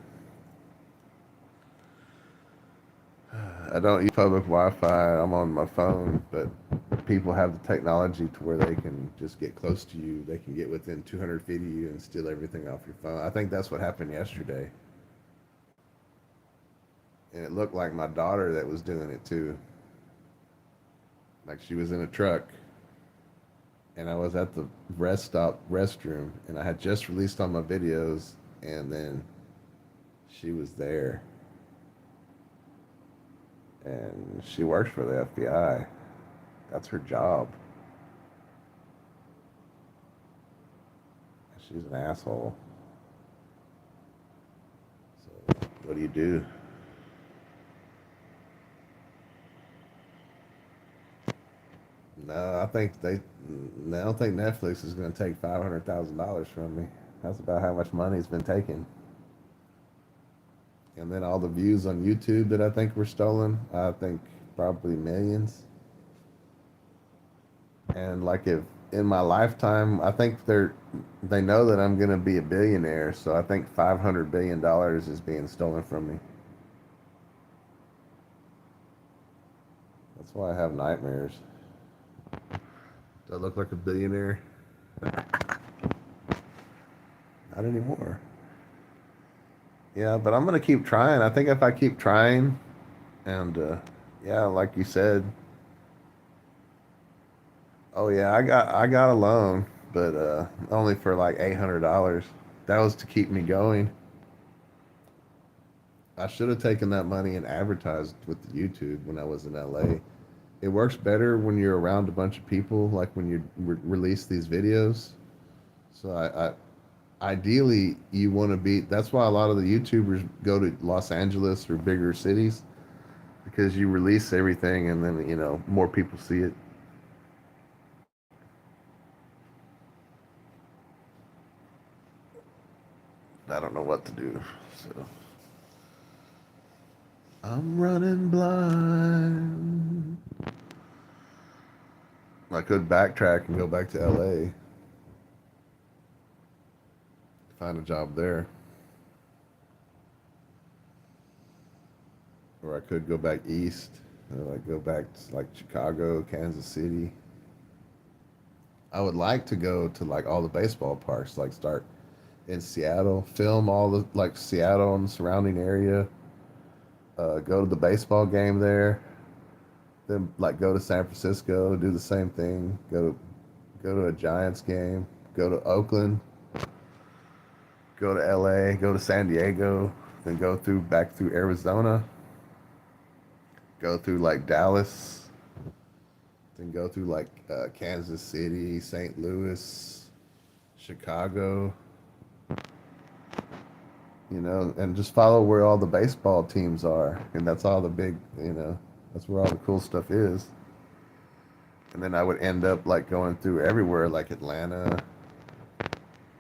I don't use public Wi-Fi. I'm on my phone, but people have the technology to where they can just get close to you. They can get within 200 feet of you and steal everything off your phone. I think that's what happened yesterday. And it looked like my daughter that was doing it too. Like she was in a truck, and I was at the rest stop restroom, and I had just released all my videos, and then she was there. And she works for the FBI. That's her job. She's an asshole. So what do you do? No, I think they. No, I don't think Netflix is going to take $500,000 from me. That's about how much money's been taken. And then all the views on YouTube that I think were stolen. I think probably millions. And like if in my lifetime, I think they know that I'm going to be a billionaire. So I think $500 billion is being stolen from me. That's why I have nightmares. Do I look like a billionaire? Not anymore. Yeah, but I'm gonna keep trying. I think if I keep trying, and yeah, like you said, oh yeah, I got a loan, but only for like $800. That was to keep me going. I should have taken that money and advertised with YouTube when I was in LA. It works better when you're around a bunch of people, like when you release these videos. So ideally you want to be. That's why a lot of the YouTubers go to Los Angeles or bigger cities because you release everything and then more people see it. I don't know what to do, so I'm running blind. I could backtrack and go back to LA, find a job there, or I could go back east, like go back to like Chicago, Kansas City. I would like to go to like all the baseball parks, like start in Seattle, film all the like Seattle and the surrounding area, go to the baseball game there, then like go to San Francisco, do the same thing, go to a Giants game, go to Oakland, go to LA, go to San Diego, then go through back through Arizona, go through like Dallas, then go through like Kansas City, St. Louis, Chicago, and just follow where all the baseball teams are, and that's all the big, that's where all the cool stuff is. And then I would end up like going through everywhere, like Atlanta,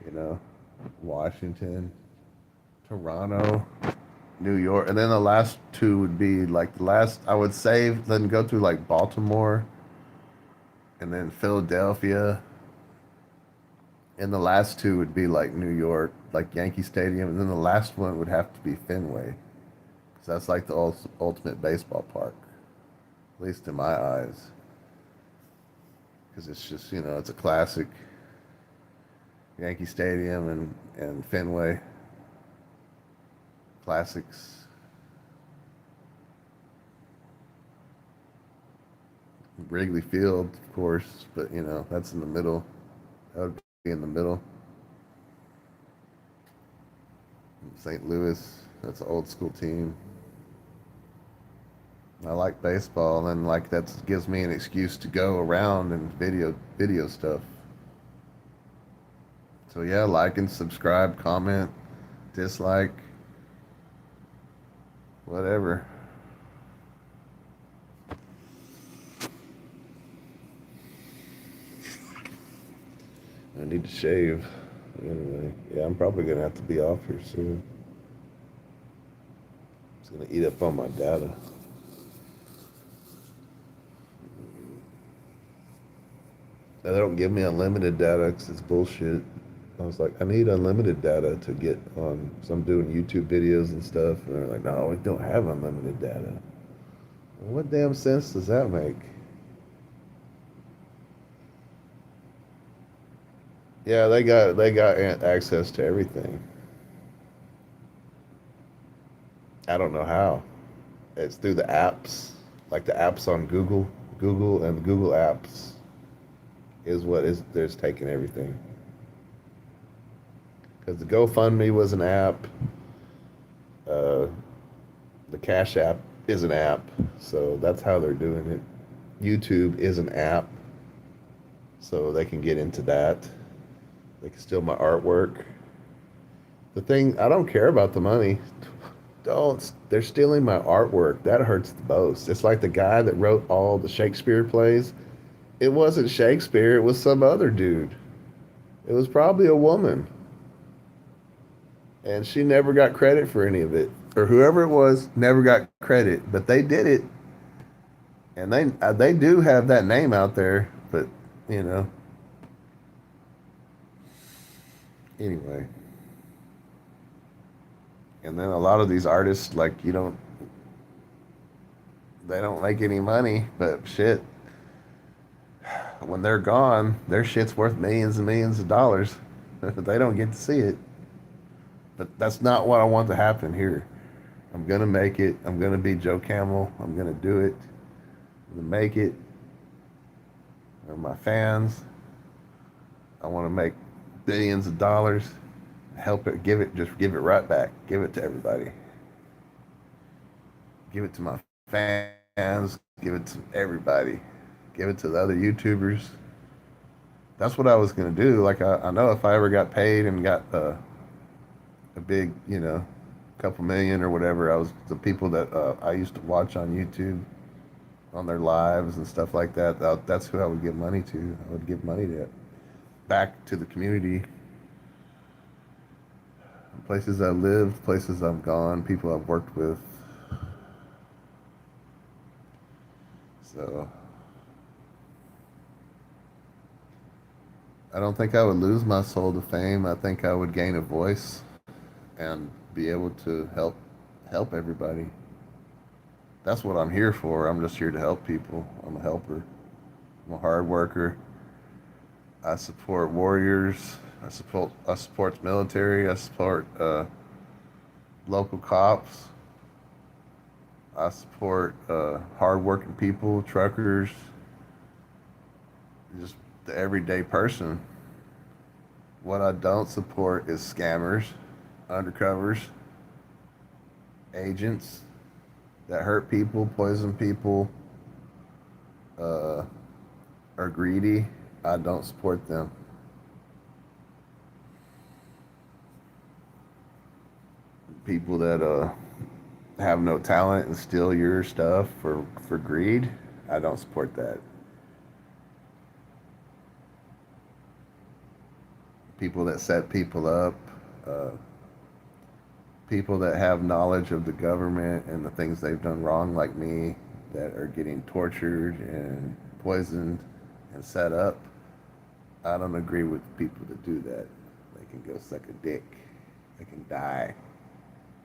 you know, Washington, Toronto, New York, and then the last two would be like the last I would save, then go through like Baltimore, and then Philadelphia, and the last two would be like New York, like Yankee Stadium, and then the last one would have to be Fenway, because that's like the ultimate baseball park, at least in my eyes, because it's just it's a classic. Yankee Stadium and Fenway, classics. Wrigley Field, of course, but that's in the middle. That would be in the middle. St. Louis, that's an old school team. I like baseball, and like that gives me an excuse to go around and video stuff. So yeah, like and subscribe, comment, dislike, whatever. I need to shave. Anyway, yeah, I'm probably gonna have to be off here soon. It's gonna eat up all my data. They don't give me unlimited data because it's bullshit. I was like, I need unlimited data to get on. So I'm doing YouTube videos and stuff, and they're like, no, we don't have unlimited data. Well, what damn sense does that make? Yeah, they got access to everything. I don't know how. It's through the apps, like the apps on Google and Google Apps is what is there's taking everything. Because the GoFundMe was an app, uh, the Cash App is an app, so that's how they're doing it. YouTube is an app, so they can get into that. They can steal my artwork. The thing I don't care about the money. Don't. They're stealing my artwork. That hurts the most. It's like the guy that wrote all the Shakespeare plays. It wasn't Shakespeare. It was some other dude. It was probably a woman, and she never got credit for any of it, or whoever it was never got credit. But they did it, and they do have that name out there. But you know, anyway. And then a lot of these artists, like they don't make any money, but shit, when they're gone, their shit's worth millions and millions of dollars. They don't get to see it. But that's not what I want to happen here. I'm gonna make it. I'm gonna be Joe Camel. I'm gonna do it. I'm gonna make it. For my fans, I want to make billions of dollars. Help it. Just give it right back. Give it to everybody. Give it to my fans. Give it to everybody. Give it to the other YouTubers. That's what I was gonna do. Like I know if I ever got paid and got a big, couple million or whatever, I was the people that I used to watch on YouTube, on their lives and stuff like that. That's who I would give money to. I would give money to back to the community, places I lived, places I've gone, people I've worked with. So I don't think I would lose my soul to fame. I think I would gain a voice and be able to help everybody. That's what I'm here for. I'm just here to help people. I'm a helper. I'm a hard worker. I support warriors. I support military. I support local cops. I support hardworking people, truckers, just the everyday person. What I don't support is scammers, undercovers, agents that hurt people, poison people, are greedy. I don't support them. People that have no talent and steal your stuff for greed, I don't support that. People that set people up, uh, people that have knowledge of the government and the things they've done wrong, like me, that are getting tortured and poisoned and set up. I don't agree with people that do that. They can go suck a dick. They can die.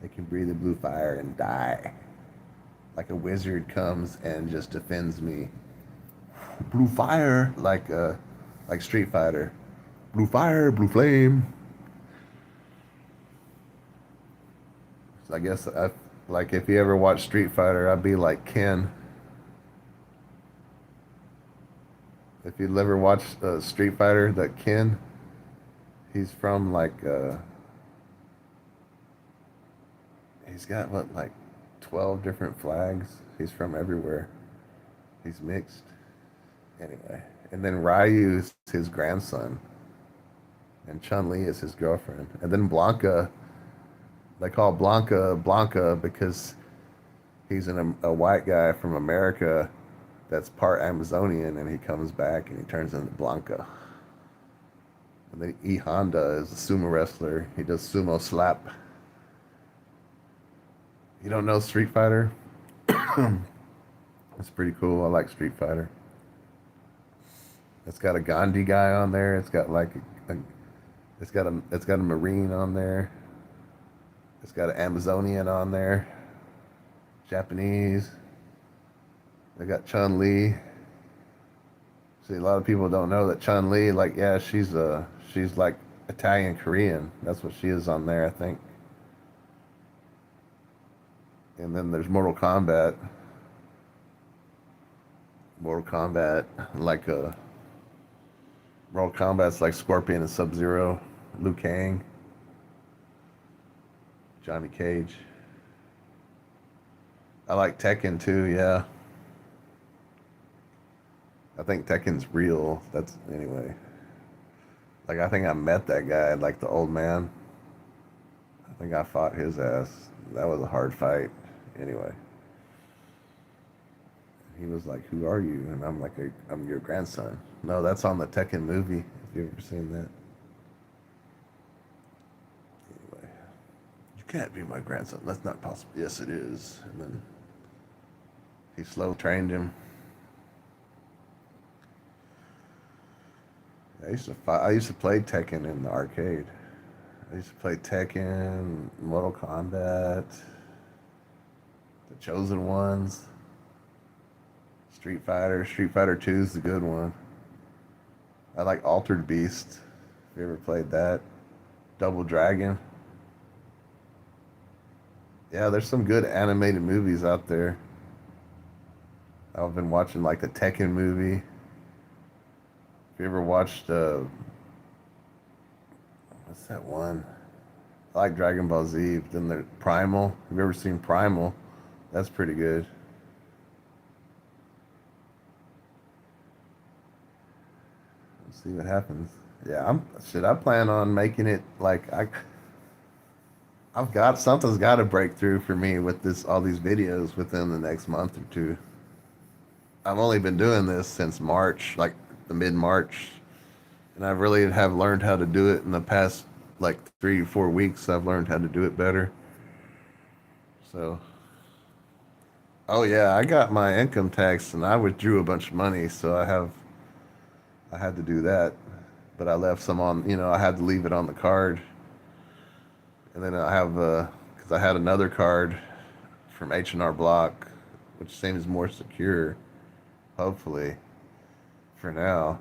They can breathe the blue fire and die. Like a wizard comes and just defends me. Blue fire, like Street Fighter. Blue fire, blue flame. I guess I like if you ever watch Street Fighter, I'd be like Ken. If you ever watch Street Fighter, that Ken, he's from he's got what like 12 different flags. He's from everywhere. He's mixed. Anyway, and then Ryu is his grandson, and Chun Li is his girlfriend, and then Blanca. They call Blanca Blanca because he's a white guy from America that's part Amazonian, and he comes back and he turns into Blanca. And then E Honda is a sumo wrestler. He does sumo slap. You don't know Street Fighter? It's pretty cool. I like Street Fighter. It's got a Gandhi guy on there. It's got like it's got a Marine on there. It's got an Amazonian on there. Japanese. They got Chun Li. See, a lot of people don't know that Chun Li, like, yeah, she's like Italian Korean. That's what she is on there, I think. And then there's Mortal Kombat. Mortal Kombat, like Mortal Kombat's like Scorpion and Sub Zero, Liu Kang, Johnny Cage. I like Tekken too, yeah. I think Tekken's real. That's anyway. Like I think I met that guy, like the old man. I think I fought his ass. That was a hard fight. Anyway. He was like, "Who are you?" And I'm like, "I'm your grandson." No, that's on the Tekken movie. If you've ever seen that. Anyway, you can't be my grandson. That's not possible. Yes, it is. And then he slow trained him. I used to play Tekken in the arcade. I used to play Tekken, Mortal Kombat, The Chosen Ones, Street Fighter. Street Fighter 2 is the good one. I like Altered Beast. If you ever played that, Double Dragon. Yeah, there's some good animated movies out there. I've been watching like the Tekken movie. If you ever watched what's that one? I like Dragon Ball Z. Then there's Primal. Have you ever seen Primal? That's pretty good. Let's see what happens. Yeah, I plan on making it like I've got something's got to break through for me with this all these videos within the next month or two. I've only been doing this since March, like the mid March, and I really have learned how to do it in the past like 3 or 4 weeks. I've learned how to do it better. So, oh yeah, I got my income tax and I withdrew a bunch of money, so I had to do that, but I left some on. I had to leave it on the card, and then I have because I had another card from H&R Block, which seems more secure, hopefully, for now.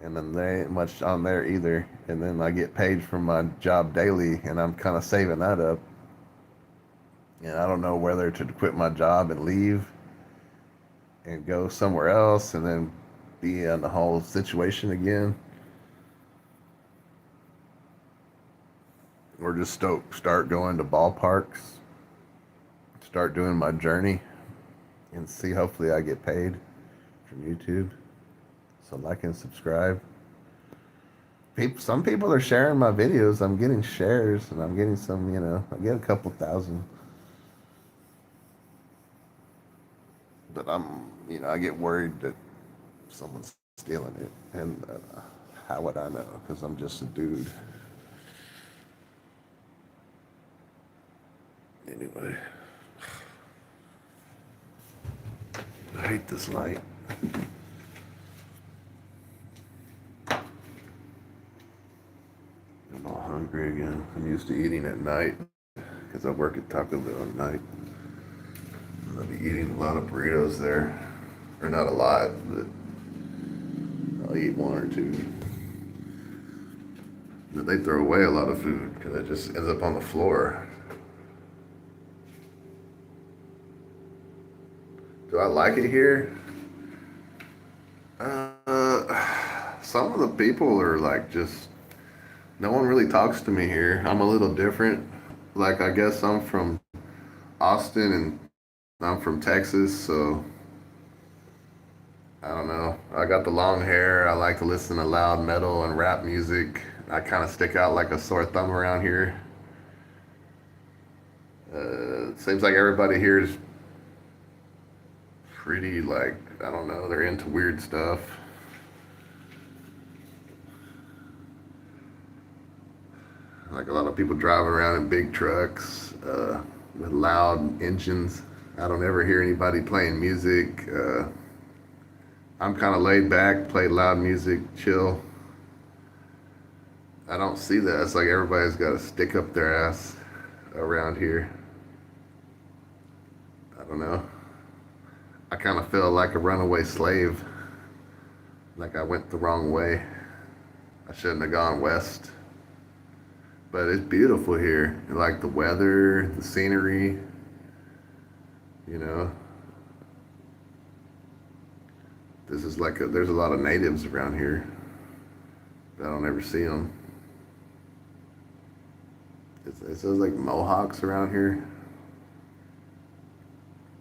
And then there ain't much on there either. And then I get paid from my job daily, and I'm kind of saving that up. And I don't know whether to quit my job and leave and go somewhere else and then be in the whole situation again, or just start going to ballparks, start doing my journey, and see. Hopefully, I get paid from YouTube. So like and subscribe. Some people are sharing my videos. I'm getting shares, and I'm getting some. I get a couple thousand. But I get worried that someone's stealing it, and how would I know? Because I'm just a dude. Anyway, I hate this light. I'm all hungry again. I'm used to eating at night because I work at Taco Bell at night. I'll be eating a lot of burritos there. Or not a lot, but I'll eat one or two. But they throw away a lot of food because it just ends up on the floor. Do I like it here? Some of the people are like just, no one really talks to me here. I'm a little different. Like, I guess I'm from Austin and I'm from Texas, so I don't know. I got the long hair. I like to listen to loud metal and rap music. I kind of stick out like a sore thumb around here. Seems like everybody here is pretty, like, I don't know, they're into weird stuff. Like, a lot of people driving around in big trucks with loud engines. I don't ever hear anybody playing music. I'm kind of laid back, play loud music, chill. I don't see that. It's like everybody's got to stick up their ass around here. I don't know. I kind of feel like a runaway slave. Like I went the wrong way. I shouldn't have gone west. But it's beautiful here. I like the weather, the scenery, you know. This is like there's a lot of natives around here. But I don't ever see them. It says like Mohawks around here.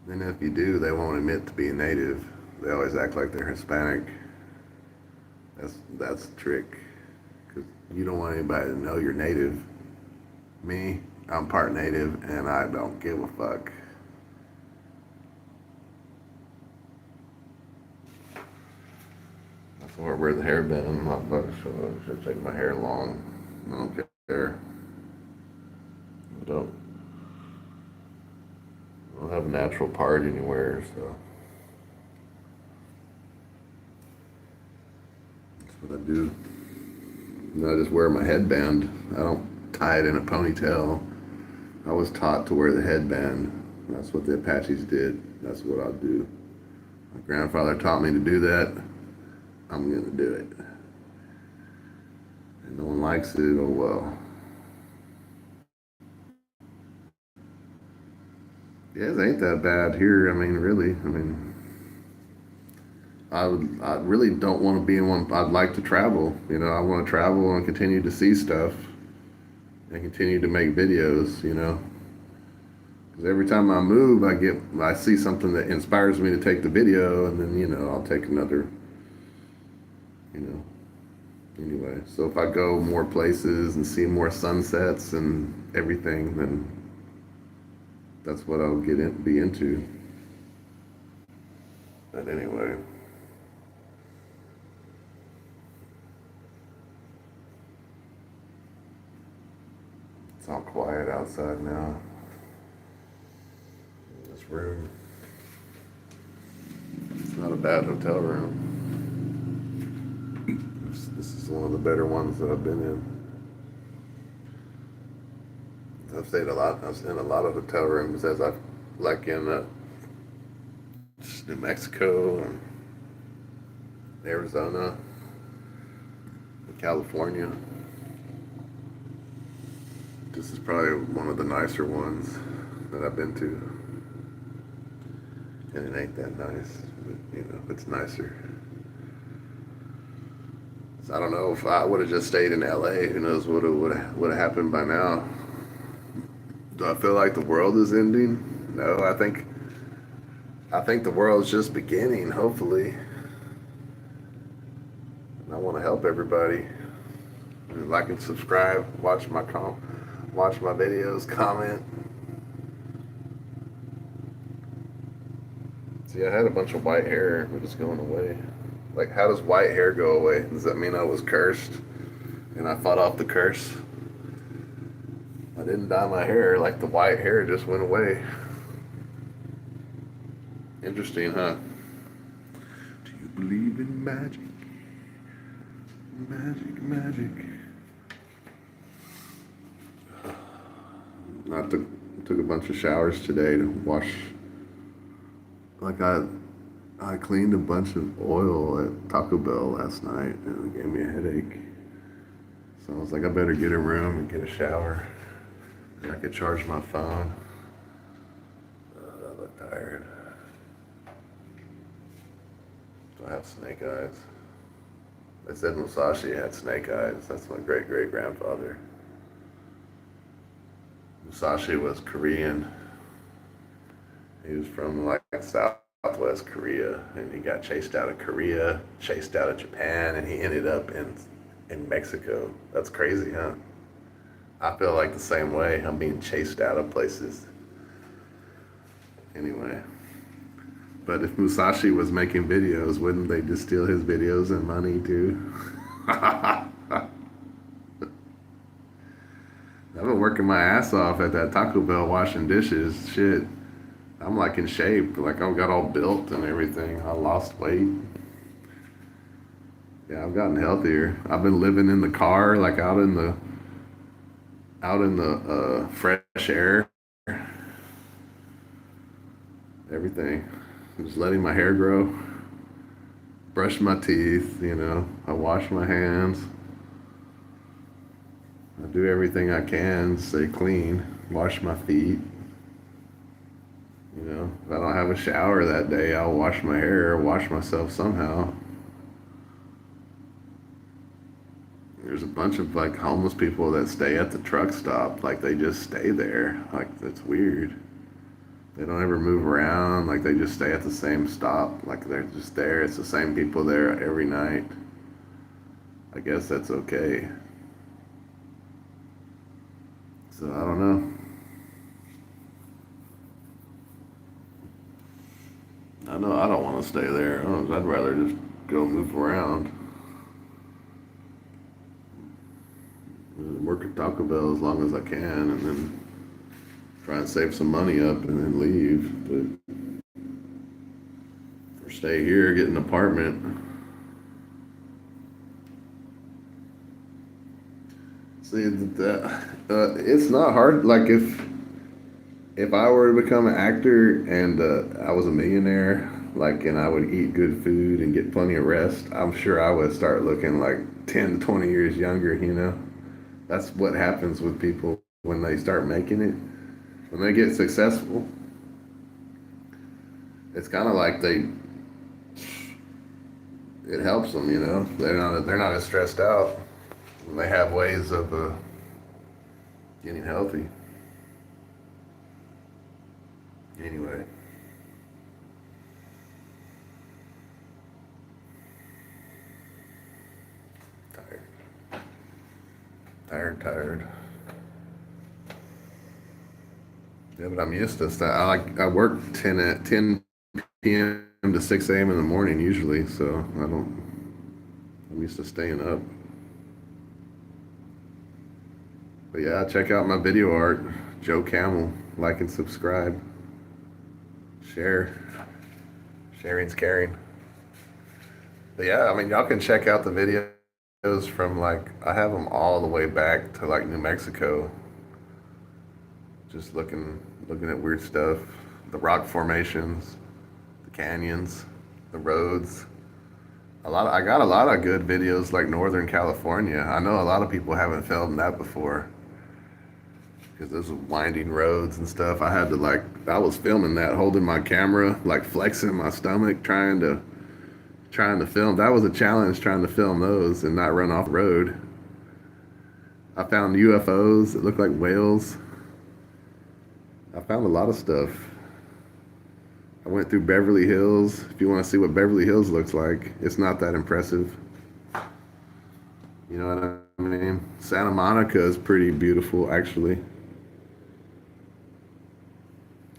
And if you do, they won't admit to being native. They always act like they're Hispanic. That's the trick. Because you don't want anybody to know you're native. Me, I'm part native, and I don't give a fuck. That's where I wear the hairband. My butt should take my hair long. I don't care. I don't have a natural part anywhere, so that's what I do. And I just wear my headband. I don't tie it in a ponytail. I was taught to wear the headband. That's what the Apaches did. That's what I'll do. My grandfather taught me to do that. I'm going to do it. And no one likes it, oh well. Yeah, it ain't that bad here. I mean, really. I mean, I really don't want to be in one. I'd like to travel. You know, I want to travel and continue to see stuff and continue to make videos. You know, because every time I move, I see something that inspires me to take the video, and then I'll take another. You know. Anyway, so if I go more places and see more sunsets and everything, then that's what I'll be into. But anyway. It's all quiet outside now. In this room. It's not a bad hotel room. This is one of the better ones that I've been in. I've stayed a lot. I've in a lot of hotel rooms like in New Mexico and Arizona, and California. This is probably one of the nicer ones that I've been to, and it ain't that nice, but it's nicer. So I don't know if I would have just stayed in LA. Who knows what would have happened by now. Do I feel like the world is ending? No, I think the world's just beginning, hopefully. And I want to help everybody. Like and subscribe, watch my videos, comment. See, I had a bunch of white hair, but it's going away. Like, how does white hair go away? Does that mean I was cursed and I fought off the curse? I didn't dye my hair, like the white hair just went away. Interesting, huh? Do you believe in magic? Magic, magic. I took a bunch of showers today to wash. Like I cleaned a bunch of oil at Taco Bell last night and it gave me a headache. So I was like, I better get a room and get a shower. And I could charge my phone. I look tired. I have snake eyes. They said Musashi had snake eyes. That's my great great grandfather. Musashi was Korean. He was from like Southwest Korea, and he got chased out of Korea, chased out of Japan, and he ended up in Mexico. That's crazy, huh? I feel like the same way. I'm being chased out of places. Anyway, but if Musashi was making videos, wouldn't they just steal his videos and money too? I've been working my ass off at that Taco Bell washing dishes. Shit, I'm like in shape. Like I've got all built and everything. I lost weight. Yeah, I've gotten healthier. I've been living in the car, like out in the fresh air. Everything. Just letting my hair grow. Brush my teeth. I wash my hands. I do everything I can to stay clean. Wash my feet. If I don't have a shower that day, I'll wash my hair, wash myself somehow. There's a bunch of like homeless people that stay at the truck stop, like they just stay there. Like that's weird. They don't ever move around, like they just stay at the same stop, like they're just there. It's the same people there every night. I guess that's okay. So I don't know. I know I don't want to stay there. I'd rather just go move around. Work at Taco Bell as long as I can, and then try and save some money up and then leave. But or stay here, get an apartment. See it's not hard. Like if I were to become an actor and I was a millionaire, like, and I would eat good food and get plenty of rest, I'm sure I would start looking like 10 to 20 years younger. That's what happens with people when they start making it. When they get successful, it's kind of like it helps them. They're not as stressed out. And they have ways of getting healthy. Anyway, tired, tired, tired. Yeah, but I'm used to stuff. I work 10 p.m. to 6 a.m. in the morning usually, so I'm used to staying up. But yeah, check out my video art, Joe Camel. Like and subscribe. Share. Sharing's caring. But yeah, I mean, y'all can check out the videos from like, I have them all the way back to like New Mexico. Just looking at weird stuff. The rock formations, the canyons, the roads. I got a lot of good videos like Northern California. I know a lot of people haven't filmed that before. Because those winding roads and stuff, I was filming that, holding my camera, like flexing my stomach, trying to film. That was a challenge, trying to film those and not run off the road. I found UFOs that looked like whales. I found a lot of stuff. I went through Beverly Hills. If you want to see what Beverly Hills looks like, it's not that impressive. You know what I mean? Santa Monica is pretty beautiful, actually.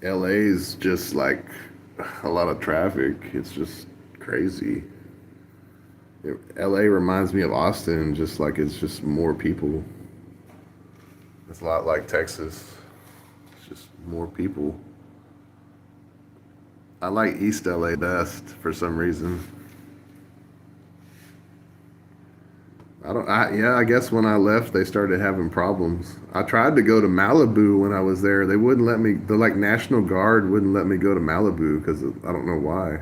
LA's just like a lot of traffic. It's just crazy. LA reminds me of Austin, just like it's just more people. It's a lot like Texas. It's just more people. I like East LA best for some reason. I guess when I left, they started having problems. I tried to go to Malibu when I was there. They wouldn't let me, the like National Guard wouldn't let me go to Malibu because I don't know why.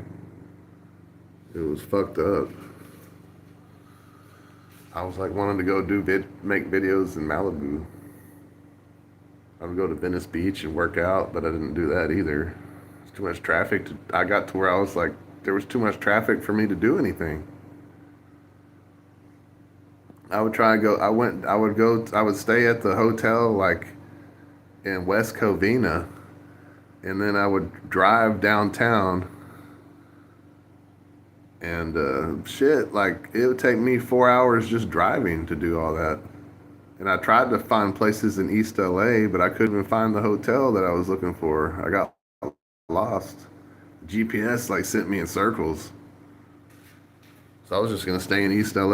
It was fucked up. I was like wanting to go make videos in Malibu. I would go to Venice Beach and work out, but I didn't do that either. It's too much traffic. I got to where I was like there was too much traffic for me to do anything. I would try and go. I would stay at the hotel like in West Covina, and then I would drive downtown. And shit, like it would take me 4 hours just driving to do all that. And I tried to find places in East LA, but I couldn't even find the hotel that I was looking for. I got lost. GPS like sent me in circles. So I was just gonna stay in East LA.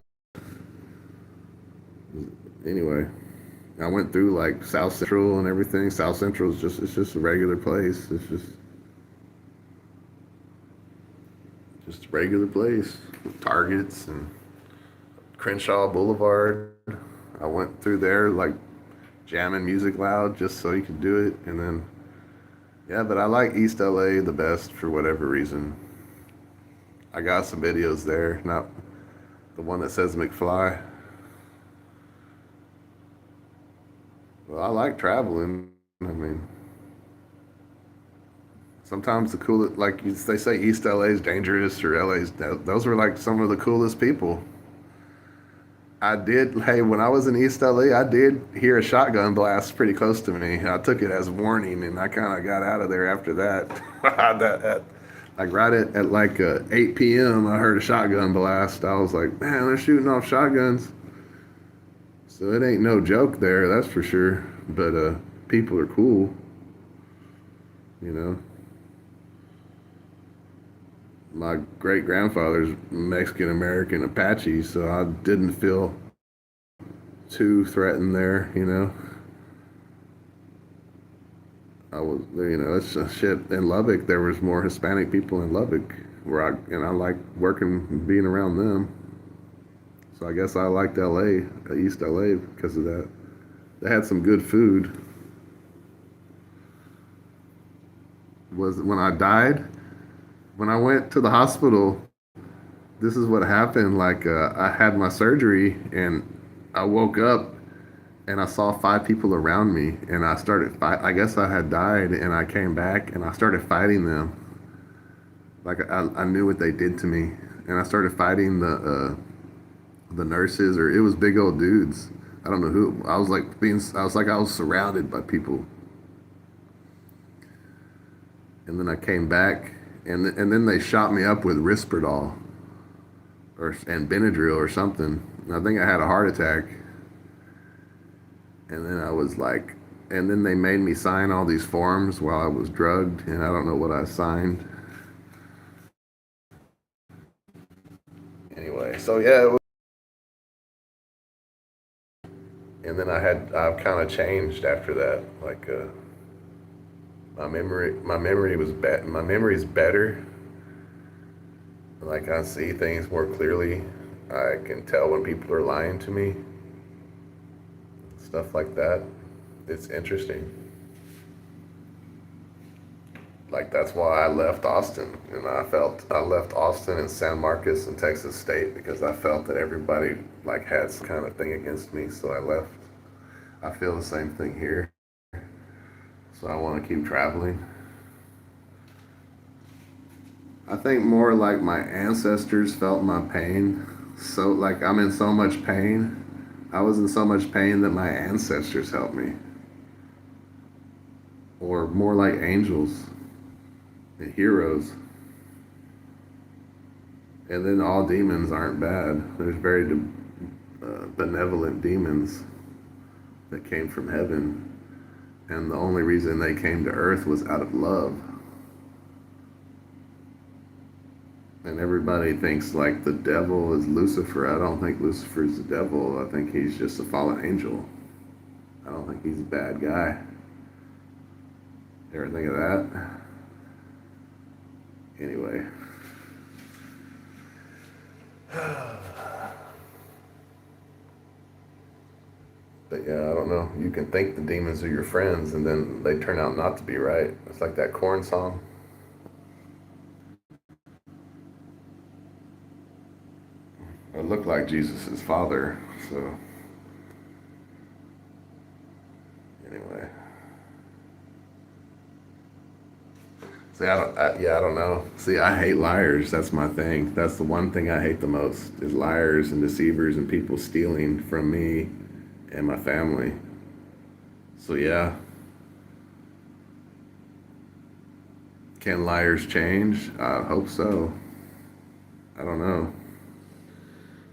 Anyway, I went through like South Central and everything. South Central is just, it's just a regular place. It's just a regular place with Targets and Crenshaw Boulevard. I went through there like jamming music loud just so you could do it. And then, yeah, but I like East LA the best for whatever reason. I got some videos there, not the one that says McFly. Well, I like traveling. I mean, sometimes the coolest, like they say, East LA is dangerous or LA's. Those were like some of the coolest people. I did. Hey, when I was in East LA, I did hear a shotgun blast pretty close to me. I took it as warning, and I kind of got out of there after that. Like right at like 8 p.m., I heard a shotgun blast. I was like, man, they're shooting off shotguns. So it ain't no joke there, that's for sure. But people are cool, you know. My great grandfather's Mexican American Apache, so I didn't feel too threatened there, you know. I was, you know, it's shit. In Lubbock, there was more Hispanic people in Lubbock, and I like working, and being around them. So I guess I liked LA, East LA, because of that. They had some good food. Was when I died, when I went to the hospital, this is what happened. Like I had my surgery, and I woke up and I saw five people around me, and I started fight. I guess I had died, and I came back and I started fighting them. Like I knew what they did to me, and I started fighting the nurses, or it was big old dudes. I don't know who. I was like I was surrounded by people, and then I came back, and then they shot me up with Risperdal and Benadryl or something. And I think I had a heart attack. And then I was like, and then they made me sign all these forms while I was drugged, and I don't know what I signed. Anyway, so yeah, and then I've kind of changed after that. Like my memory's better. Like I see things more clearly. I can tell when people are lying to me. Stuff like that. It's interesting. Like that's why I left Austin, and I left Austin and San Marcos and Texas State because I felt that everybody like had some kind of thing against me, so I left. I feel the same thing here, so I want to keep traveling. I think more like my ancestors felt my pain. So like I'm in so much pain. I was in so much pain that my ancestors helped me. Or more like angels and heroes. And then all demons aren't bad. There's very benevolent demons that came from heaven. And the only reason they came to earth was out of love. And everybody thinks like the devil is Lucifer. I don't think Lucifer's the devil. I think he's just a fallen angel. I don't think he's a bad guy. Ever think of that? Anyway. But yeah, I don't know. You can think the demons are your friends, and then they turn out not to be, right? It's like that Korn song. It looked like Jesus' father, so anyway. See, I don't know. See, I hate liars. That's my thing. That's the one thing I hate the most is liars and deceivers and people stealing from me and my family. So yeah, can liars change? I hope so. I don't know.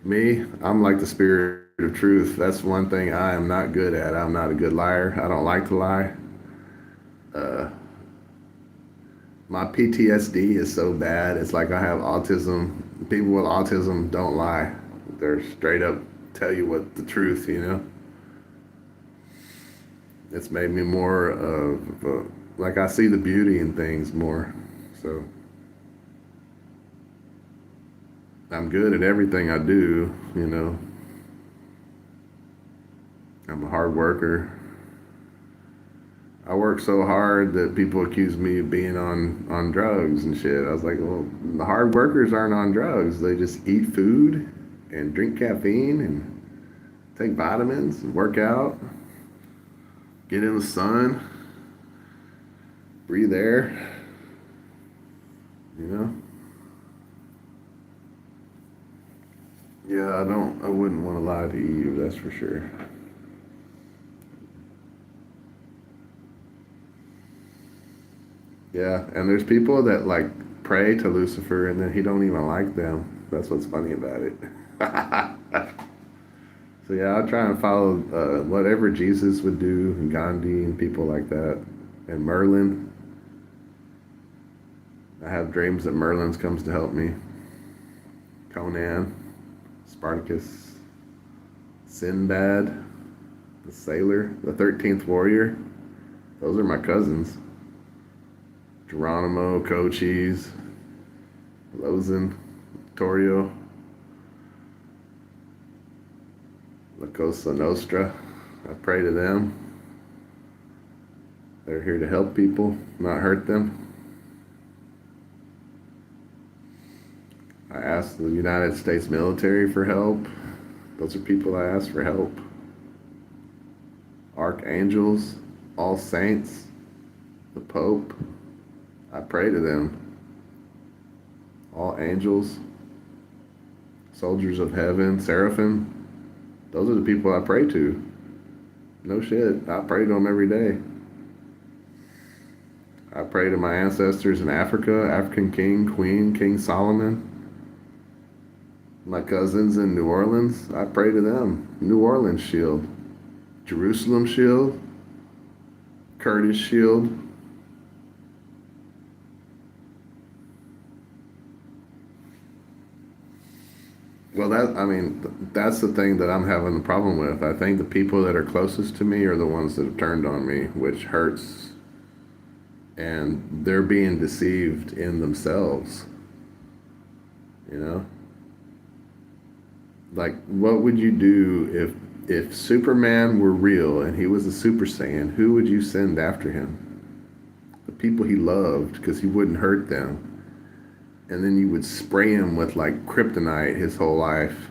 Me, I'm like the spirit of truth. That's one thing I am not good at. I'm not a good liar. I don't like to lie. Uh, my PTSD is so bad. It's like I have autism. People with autism don't lie. They're straight up tell you what the truth, you know? It's made me more of like I see the beauty in things more. So I'm good at everything I do, you know. I'm a hard worker. I work so hard that people accuse me of being on drugs and shit. I was like, well, the hard workers aren't on drugs. They just eat food and drink caffeine and take vitamins and work out, get in the sun, breathe air, you know? Yeah, I wouldn't want to lie to you, that's for sure. Yeah, and there's people that like pray to Lucifer and then he don't even like them. That's what's funny about it. So yeah, I'll try and follow whatever Jesus would do, and Gandhi and people like that, and Merlin. I have dreams that Merlin's comes to help me. Conan, Spartacus, Sinbad, the sailor, the 13th warrior. Those are my cousins. Geronimo, Cochise, Lozin, Vittorio, La Cosa Nostra. I pray to them. They're here to help people, not hurt them. I ask the United States military for help. Those are people I ask for help. Archangels, all saints, the Pope. I pray to them. All angels, soldiers of heaven, seraphim. Those are the people I pray to. No shit. I pray to them every day. I pray to my ancestors in Africa, African king, queen, King Solomon. My cousins in New Orleans, I pray to them. New Orleans shield, Jerusalem shield, Curtis shield. Well, that's the thing that I'm having the problem with. I think the people that are closest to me are the ones that have turned on me, which hurts. And they're being deceived in themselves, you know? Like, what would you do if Superman were real and he was a Super Saiyan? Who would you send after him? The people he loved, because he wouldn't hurt them. And then you would spray him with like kryptonite his whole life